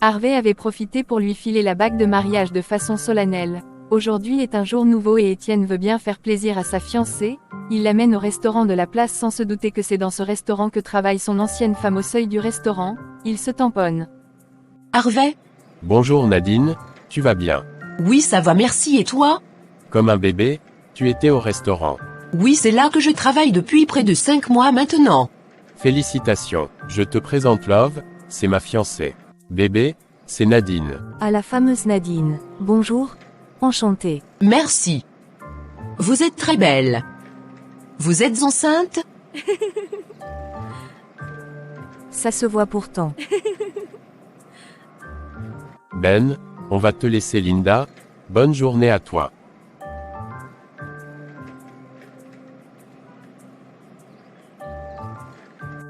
Harvey avait profité pour lui filer la bague de mariage de façon solennelle. Aujourd'hui est un jour nouveau et Étienne veut bien faire plaisir à sa fiancée, il l'amène au restaurant de la place sans se douter que c'est dans ce restaurant que travaille son ancienne femme au seuil du restaurant, il se tamponne. Harvey? Bonjour Nadine, tu vas bien? Oui ça va merci et toi? Comme un bébé, tu étais au restaurant. Oui c'est là que je travaille depuis près de 5 mois maintenant. Félicitations, je te présente Love, c'est ma fiancée. Bébé, c'est Nadine. À la fameuse Nadine. Bonjour. Enchantée. Merci. Vous êtes très belle. Vous êtes enceinte? Ça se voit pourtant. Ben, on va te laisser Linda, bonne journée à toi.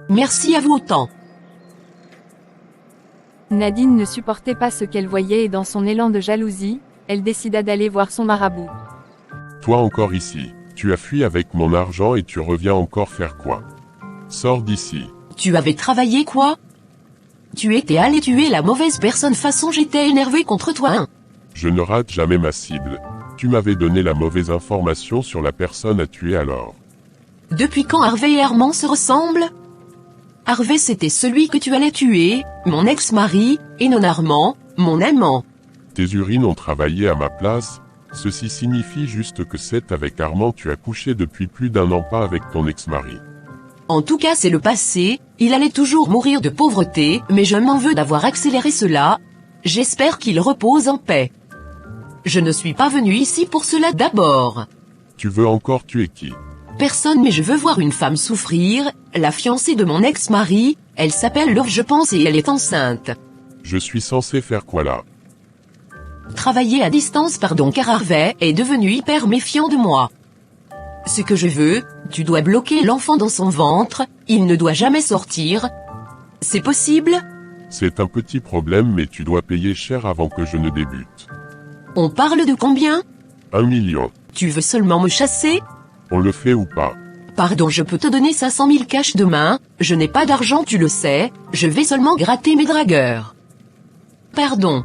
Merci à vous autant. Nadine ne supportait pas ce qu'elle voyait et dans son élan de jalousie, elle décida d'aller voir son marabout. Toi encore ici, tu as fui avec mon argent et tu reviens encore faire quoi? Sors d'ici. Tu avais travaillé quoi? Tu étais allé tuer la mauvaise personne façon j'étais énervé contre toi hein? Je ne rate jamais ma cible. Tu m'avais donné la mauvaise information sur la personne à tuer alors. Depuis quand Harvey et Armand se ressemblent? Harvey c'était celui que tu allais tuer, mon ex-mari, et non Armand, mon amant. Tes urines ont travaillé à ma place, ceci signifie juste que c'est avec Armand tu as couché depuis plus d'1 an pas avec ton ex-mari. En tout cas c'est le passé, il allait toujours mourir de pauvreté, mais je m'en veux d'avoir accéléré cela, j'espère qu'il repose en paix. Je ne suis pas venu ici pour cela d'abord. Tu veux encore tuer qui? Personne mais je veux voir une femme souffrir, la fiancée de mon ex-mari, elle s'appelle Love je pense et elle est enceinte. Je suis censé faire quoi là? Travailler à distance pardon car Harvey est devenu hyper méfiant de moi. Ce que je veux, tu dois bloquer l'enfant dans son ventre, il ne doit jamais sortir. C'est possible? C'est un petit problème mais tu dois payer cher avant que je ne débute. On parle de combien? 1 million. Tu veux seulement me chasser? On le fait ou pas? Pardon, je peux te donner 500 000 cash demain, je n'ai pas d'argent, tu le sais, je vais seulement gratter mes dragueurs. Pardon.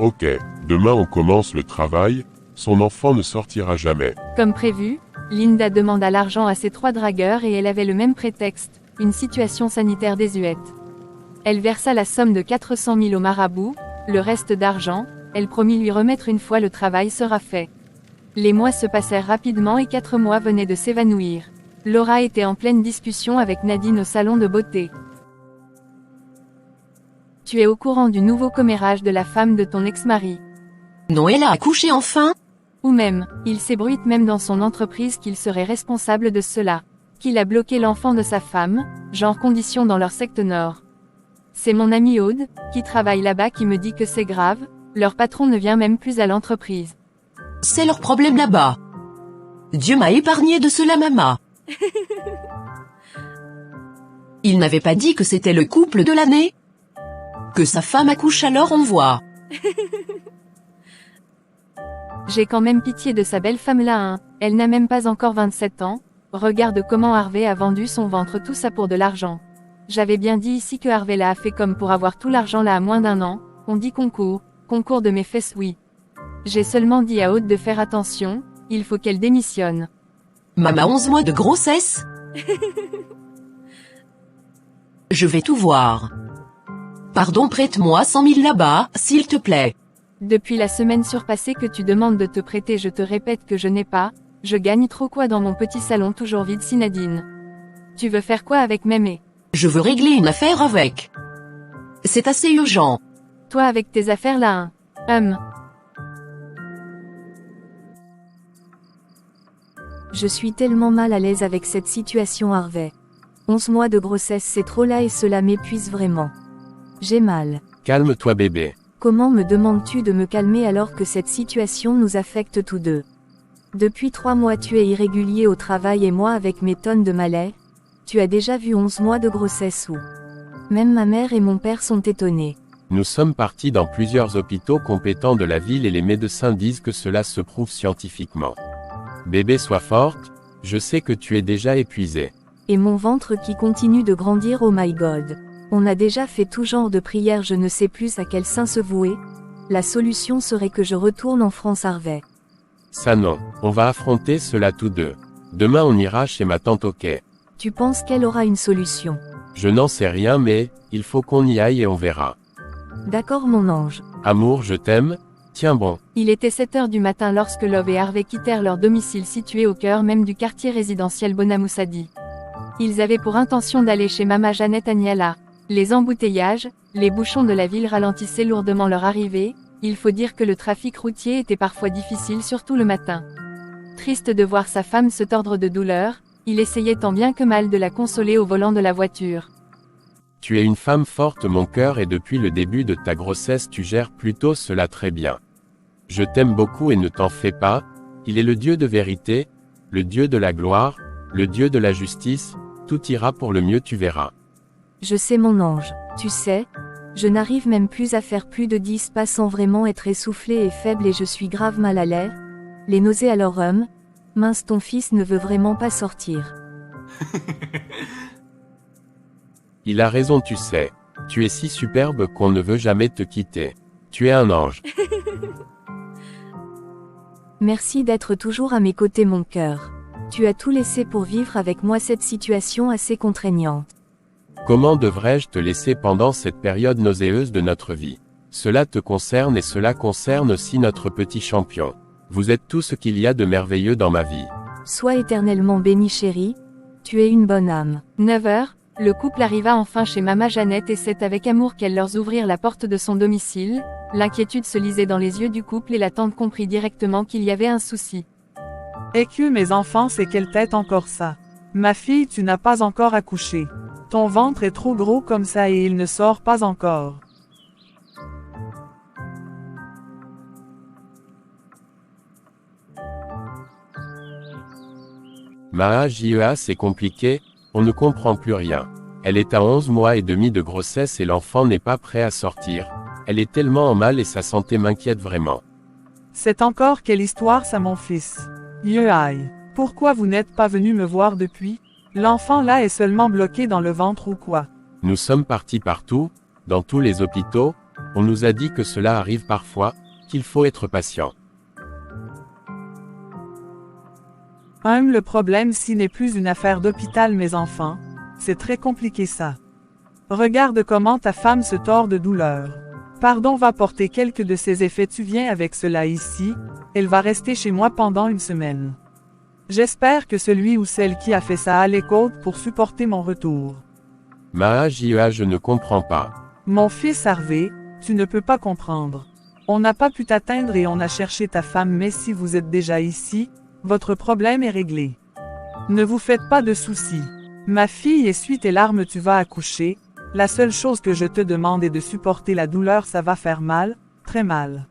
Ok, demain on commence le travail, son enfant ne sortira jamais. Comme prévu, Linda demanda l'argent à ses 3 dragueurs et elle avait le même prétexte, une situation sanitaire désuète. Elle versa la somme de 400 000 au marabout, le reste d'argent, elle promit lui remettre une fois le travail sera fait. Les mois se passèrent rapidement et 4 mois venaient de s'évanouir. Laura était en pleine discussion avec Nadine au salon de beauté. Tu es au courant du nouveau commérage de la femme de ton ex-mari. Non, elle a accouché enfin? Ou même, il s'ébruite même dans son entreprise qu'il serait responsable de cela. Qu'il a bloqué l'enfant de sa femme, genre condition dans leur secte nord. C'est mon ami Aude, qui travaille là-bas qui me dit que c'est grave, leur patron ne vient même plus à l'entreprise. C'est leur problème là-bas. Dieu m'a épargné de cela, maman. Il n'avait pas dit que c'était le couple de l'année? Que sa femme accouche alors on voit. J'ai quand même pitié de sa belle femme là, hein. Elle n'a même pas encore 27 ans. Regarde comment Harvey a vendu son ventre, tout ça pour de l'argent. J'avais bien dit ici que Harvey l'a fait comme pour avoir tout l'argent là à moins d'1 an. On dit concours de mes fesses, oui. J'ai seulement dit à Aude de faire attention, il faut qu'elle démissionne. Maman, 11 mois de grossesse? Je vais tout voir. Pardon, prête-moi 100 000 là-bas, s'il te plaît. Depuis la semaine surpassée que tu demandes de te prêter, je te répète que je n'ai pas, je gagne trop quoi dans mon petit salon toujours vide si Nadine. Tu veux faire quoi avec Mémé? Je veux régler une affaire avec. C'est assez urgent. Toi avec tes affaires là, hein. Je suis tellement mal à l'aise avec cette situation, Harvey. 11 mois de grossesse, c'est trop là et cela m'épuise vraiment. J'ai mal. Calme-toi bébé. Comment me demandes-tu de me calmer alors que cette situation nous affecte tous deux? Depuis 3 mois tu es irrégulier au travail et moi avec mes tonnes de malais. Tu as déjà vu 11 mois de grossesse où? Même ma mère et mon père sont étonnés. Nous sommes partis dans plusieurs hôpitaux compétents de la ville et les médecins disent que cela se prouve scientifiquement. Bébé, sois forte, je sais que tu es déjà épuisée. Et mon ventre qui continue de grandir, oh my god. On a déjà fait tout genre de prières, je ne sais plus à quel saint se vouer. La solution serait que je retourne en France, Harvey. Ça non, on va affronter cela tous deux. Demain on ira chez ma tante, ok? Tu penses qu'elle aura une solution? Je n'en sais rien mais, il faut qu'on y aille et on verra. D'accord mon ange. Amour, je t'aime, tiens bon. Il était 7 heures du matin lorsque Love et Harvey quittèrent leur domicile situé au cœur même du quartier résidentiel Bonamoussadi. Ils avaient pour intention d'aller chez Mama Jeannette Agnella. Les embouteillages, les bouchons de la ville ralentissaient lourdement leur arrivée, il faut dire que le trafic routier était parfois difficile surtout le matin. Triste de voir sa femme se tordre de douleur, il essayait tant bien que mal de la consoler au volant de la voiture. Tu es une femme forte mon cœur et depuis le début de ta grossesse tu gères plutôt cela très bien. Je t'aime beaucoup et ne t'en fais pas, il est le Dieu de vérité, le Dieu de la gloire, le Dieu de la justice, tout ira pour le mieux tu verras. Je sais mon ange, tu sais, je n'arrive même plus à faire plus de 10 pas sans vraiment être essoufflée et faible et je suis grave mal à l'air. Les nausées à leur mince ton fils ne veut vraiment pas sortir. Il a raison tu sais, tu es si superbe qu'on ne veut jamais te quitter. Tu es un ange. Merci d'être toujours à mes côtés mon cœur. Tu as tout laissé pour vivre avec moi cette situation assez contraignante. Comment devrais-je te laisser pendant cette période nauséeuse de notre vie? Cela te concerne et cela concerne aussi notre petit champion. Vous êtes tout ce qu'il y a de merveilleux dans ma vie. Sois éternellement béni chérie, tu es une bonne âme. 9 heures, le couple arriva enfin chez Mama Jeannette et c'est avec amour qu'elle leur ouvrit la porte de son domicile. L'inquiétude se lisait dans les yeux du couple et la tante comprit directement qu'il y avait un souci. Eh que mes enfants, c'est quelle tête encore ça? Ma fille, tu n'as pas encore accouché. Ton ventre est trop gros comme ça et il ne sort pas encore. Maha JEA c'est compliqué, on ne comprend plus rien. Elle est à 11 mois et demi de grossesse et l'enfant n'est pas prêt à sortir. Elle est tellement en mal et sa santé m'inquiète vraiment. C'est encore quelle histoire ça mon fils? Yeaïe. Pourquoi vous n'êtes pas venu me voir depuis? L'enfant là est seulement bloqué dans le ventre ou quoi? Nous sommes partis partout, dans tous les hôpitaux, on nous a dit que cela arrive parfois, qu'il faut être patient. Le problème ci n'est plus une affaire d'hôpital mes enfants, c'est très compliqué ça. Regarde comment ta femme se tord de douleur. Pardon va porter quelques de ses effets, tu viens avec cela ici, elle va rester chez moi pendant une semaine. J'espère que celui ou celle qui a fait ça a les côtes pour supporter mon retour. Mahajia, je ne comprends pas. Mon fils Harvey, tu ne peux pas comprendre. On n'a pas pu t'atteindre et on a cherché ta femme, mais si vous êtes déjà ici, votre problème est réglé. Ne vous faites pas de soucis. Ma fille, essuie tes larmes, tu vas accoucher. La seule chose que je te demande est de supporter la douleur, ça va faire mal, très mal.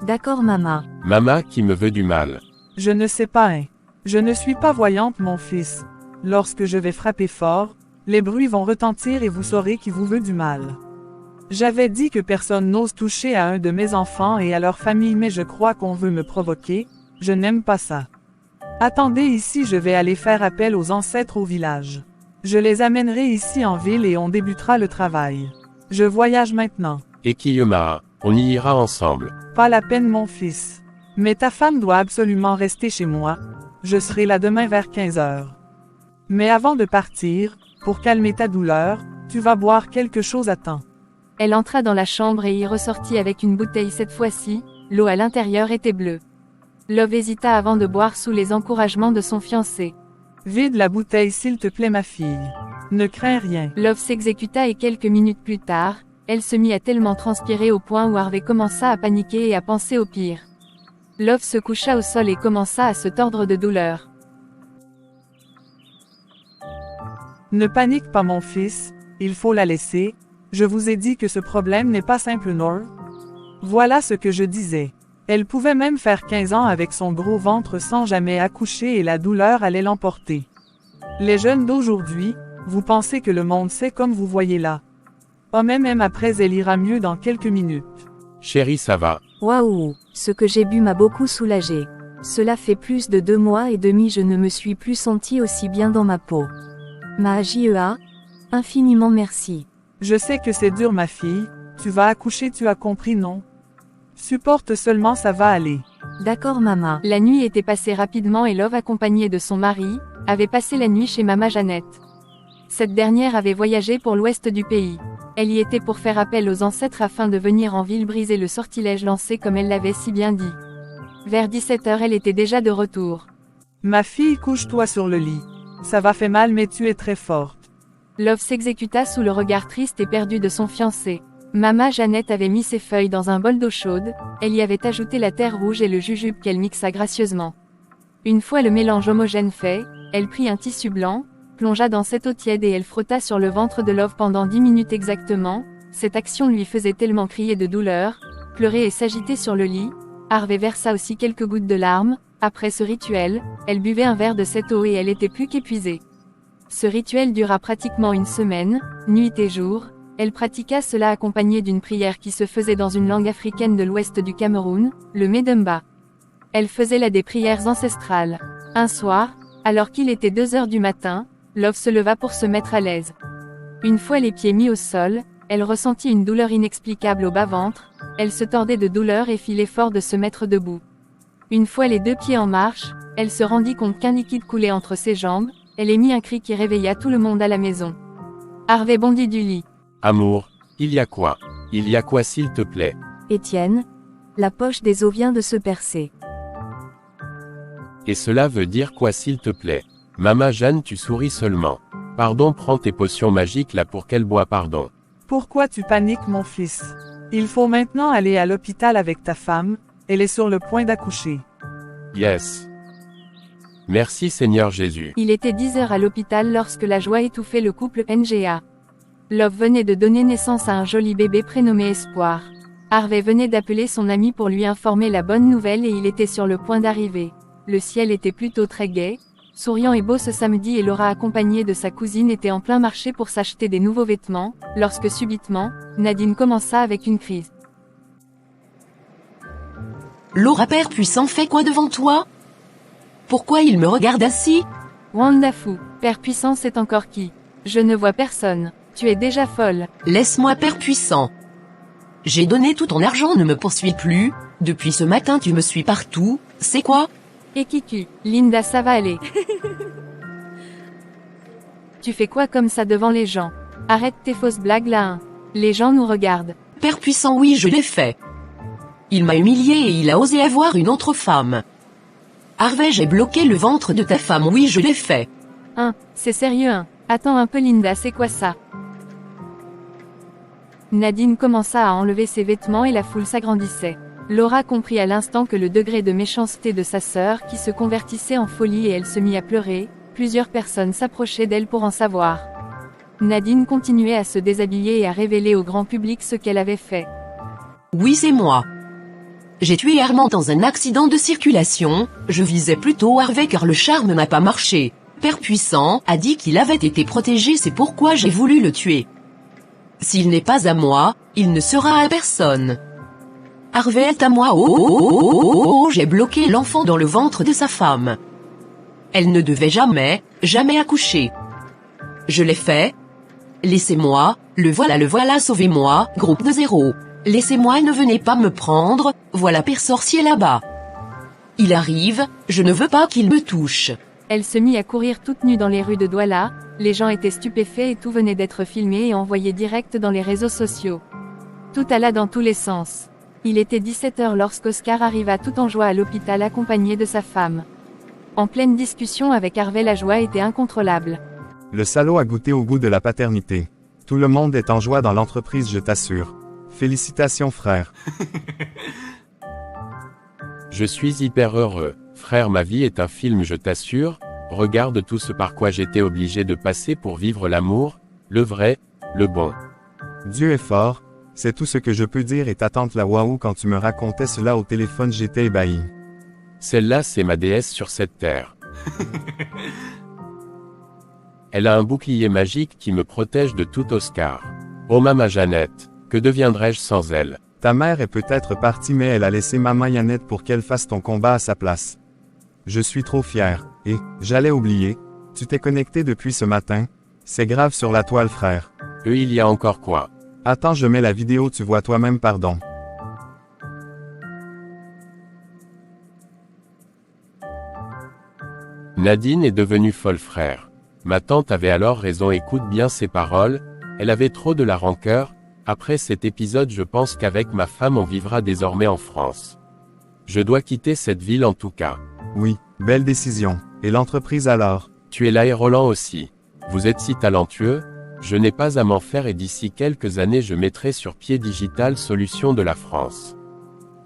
D'accord maman. Maman qui me veut du mal. Je ne sais pas, hein. Je ne suis pas voyante mon fils. Lorsque je vais frapper fort, les bruits vont retentir et vous saurez qui vous veut du mal. J'avais dit que personne n'ose toucher à un de mes enfants et à leur famille, mais je crois qu'on veut me provoquer, je n'aime pas ça. Attendez ici, je vais aller faire appel aux ancêtres au village. Je les amènerai ici en ville et on débutera le travail. Je voyage maintenant. Et Kiyoma, on y ira ensemble. Pas la peine mon fils. Mais ta femme doit absolument rester chez moi. Je serai là demain vers 15 heures. Mais avant de partir, pour calmer ta douleur, tu vas boire quelque chose à temps. Elle entra dans la chambre et y ressortit avec une bouteille cette fois-ci, l'eau à l'intérieur était bleue. Love hésita avant de boire sous les encouragements de son fiancé. Vide la bouteille s'il te plaît ma fille. Ne crains rien. Love s'exécuta et quelques minutes plus tard, elle se mit à tellement transpirer au point où Harvey commença à paniquer et à penser au pire. Love se coucha au sol et commença à se tordre de douleur. Ne panique pas mon fils, il faut la laisser. Je vous ai dit que ce problème n'est pas simple non? Voilà ce que je disais. Elle pouvait même faire 15 ans avec son gros ventre sans jamais accoucher et la douleur allait l'emporter. Les jeunes d'aujourd'hui, vous pensez que le monde sait comme vous voyez là. Oh même après elle ira mieux dans quelques minutes. Chérie, ça va. Waouh, ce que j'ai bu m'a beaucoup soulagé. Cela fait plus de 2 mois et demi je ne me suis plus sentie aussi bien dans ma peau. Mahajia, infiniment merci. Je sais que c'est dur ma fille, tu vas accoucher, tu as compris non? Supporte seulement, ça va aller. D'accord maman. La nuit était passée rapidement et Love, accompagnée de son mari, avait passé la nuit chez Mama Jeannette. Cette dernière avait voyagé pour l'ouest du pays. Elle y était pour faire appel aux ancêtres afin de venir en ville briser le sortilège lancé comme elle l'avait si bien dit. Vers 17h elle était déjà de retour. Ma fille, couche-toi sur le lit. Ça va faire mal mais tu es très forte. Love s'exécuta sous le regard triste et perdu de son fiancé. Mama Jeannette avait mis ses feuilles dans un bol d'eau chaude, elle y avait ajouté la terre rouge et le jujube qu'elle mixa gracieusement. Une fois le mélange homogène fait, elle prit un tissu blanc, plongea dans cette eau tiède et elle frotta sur le ventre de Love pendant 10 minutes exactement. Cette action lui faisait tellement crier de douleur, pleurer et s'agiter sur le lit. Harvey versa aussi quelques gouttes de larmes. Après ce rituel, elle buvait un verre de cette eau et elle était plus qu'épuisée. Ce rituel dura pratiquement une semaine, nuit et jour. Elle pratiqua cela accompagnée d'une prière qui se faisait dans une langue africaine de l'ouest du Cameroun, le Medemba. Elle faisait là des prières ancestrales. Un soir, alors qu'il était 2h du matin, Love se leva pour se mettre à l'aise. Une fois les pieds mis au sol, elle ressentit une douleur inexplicable au bas-ventre, elle se tordait de douleur et fit l'effort de se mettre debout. Une fois les 2 pieds en marche, elle se rendit compte qu'un liquide coulait entre ses jambes, elle émit un cri qui réveilla tout le monde à la maison. Harvey bondit du lit. Amour, il y a quoi? Il y a quoi s'il te plaît? Étienne, la poche des os vient de se percer. Et cela veut dire quoi s'il te plaît? Mama Jeanne, tu souris seulement. Pardon, prends tes potions magiques là pour qu'elle boit, pardon. Pourquoi tu paniques mon fils? Il faut maintenant aller à l'hôpital avec ta femme, elle est sur le point d'accoucher. Yes. Merci Seigneur Jésus. Il était 10h à l'hôpital lorsque la joie étouffait le couple NGA. Love venait de donner naissance à un joli bébé prénommé Espoir. Harvey venait d'appeler son ami pour lui informer la bonne nouvelle et il était sur le point d'arriver. Le ciel était plutôt très gai, souriant et beau ce samedi et Laura accompagnée de sa cousine était en plein marché pour s'acheter des nouveaux vêtements, lorsque subitement, Nadine commença avec une crise. Laura Père Puissant fait quoi devant toi? Pourquoi il me regarde ainsi? Wanda fou. Père puissant c'est encore qui? Je ne vois personne. Tu es déjà folle. Laisse-moi père puissant. J'ai donné tout ton argent, ne me poursuis plus. Depuis ce matin tu me suis partout, c'est quoi? Et Kiku, Linda ça va aller. Tu fais quoi comme ça devant les gens? Arrête tes fausses blagues là hein. Les gens nous regardent. Père puissant oui je l'ai fait. Il m'a humilié et il a osé avoir une autre femme. Harvey j'ai bloqué le ventre de ta femme oui je l'ai fait. Hein, c'est sérieux hein. Attends un peu Linda c'est quoi ça? Nadine commença à enlever ses vêtements et la foule s'agrandissait. Laura comprit à l'instant que le degré de méchanceté de sa sœur qui se convertissait en folie et elle se mit à pleurer, plusieurs personnes s'approchaient d'elle pour en savoir. Nadine continuait à se déshabiller et à révéler au grand public ce qu'elle avait fait. Oui c'est moi. J'ai tué Armand dans un accident de circulation, je visais plutôt Harvey car le charme n'a pas marché. Père puissant a dit qu'il avait été protégé c'est pourquoi j'ai voulu le tuer. S'il n'est pas à moi, il ne sera à personne. Harvey est à moi j'ai bloqué l'enfant dans le ventre de sa femme. Elle ne devait jamais accoucher. Je l'ai fait. Laissez-moi, le voilà sauvez-moi, groupe de 0. Laissez-moi ne venez pas me prendre, voilà père sorcier là-bas. Il arrive, je ne veux pas qu'il me touche. Elle se mit à courir toute nue dans les rues de Douala, les gens étaient stupéfaits et tout venait d'être filmé et envoyé direct dans les réseaux sociaux. Tout alla dans tous les sens. Il était 17h lorsqu'Oscar arriva tout en joie à l'hôpital accompagné de sa femme. En pleine discussion avec Harvey la joie était incontrôlable. Le salaud a goûté au goût de la paternité. Tout le monde est en joie dans l'entreprise je t'assure. Félicitations frère. Je suis hyper heureux. Frère ma vie est un film je t'assure. Regarde tout ce par quoi j'étais obligé de passer pour vivre l'amour, le vrai, le bon. Dieu est fort, c'est tout ce que je peux dire et ta tante la waouh quand tu me racontais cela au téléphone j'étais ébahi. Celle-là c'est ma déesse sur cette terre. Elle a un bouclier magique qui me protège de tout Oscar. Oh maman Jeannette, que deviendrais-je sans elle? Ta mère est peut-être partie mais elle a laissé maman Yannette pour qu'elle fasse ton combat à sa place. Je suis trop fier, et, j'allais oublier, tu t'es connecté depuis ce matin, c'est grave sur la toile frère. Il y a encore quoi? Attends je mets la vidéo tu vois toi-même pardon. Nadine est devenue folle frère. Ma tante avait alors raison écoute bien ses paroles, elle avait trop de la rancœur, après cet épisode je pense qu'avec ma femme on vivra désormais en France. Je dois quitter cette ville en tout cas. Oui, belle décision. Et l'entreprise alors? Tu es là et Roland aussi. Vous êtes si talentueux, je n'ai pas à m'en faire et d'ici quelques années je mettrai sur pied Digital Solutions de la France.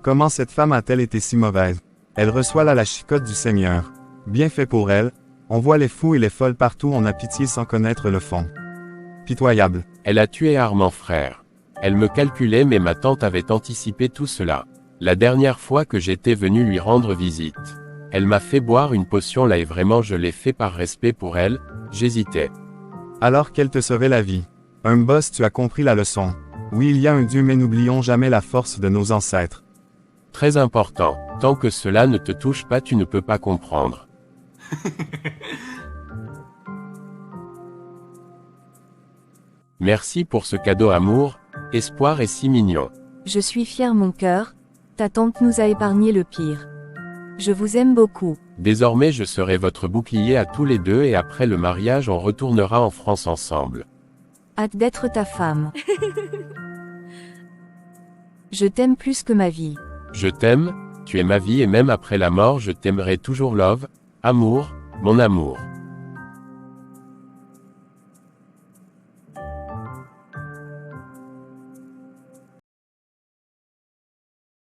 Comment cette femme a-t-elle été si mauvaise? Elle reçoit là la chicotte du Seigneur. Bien fait pour elle, on voit les fous et les folles partout on a pitié sans connaître le fond. Pitoyable. Elle a tué Armand frère. Elle me calculait mais ma tante avait anticipé tout cela. La dernière fois que j'étais venu lui rendre visite. Elle m'a fait boire une potion là et vraiment je l'ai fait par respect pour elle, j'hésitais. Alors qu'elle te saurait la vie. Un boss tu as compris la leçon. Oui il y a un Dieu mais n'oublions jamais la force de nos ancêtres. Très important, tant que cela ne te touche pas tu ne peux pas comprendre. Merci pour ce cadeau amour, espoir et si mignon. Je suis fier mon cœur, ta tante nous a épargné le pire. Je vous aime beaucoup. Désormais je serai votre bouclier à tous les deux et après le mariage on retournera en France ensemble. Hâte d'être ta femme. Je t'aime plus que ma vie. Je t'aime, tu es ma vie et même après la mort je t'aimerai toujours love, amour, mon amour.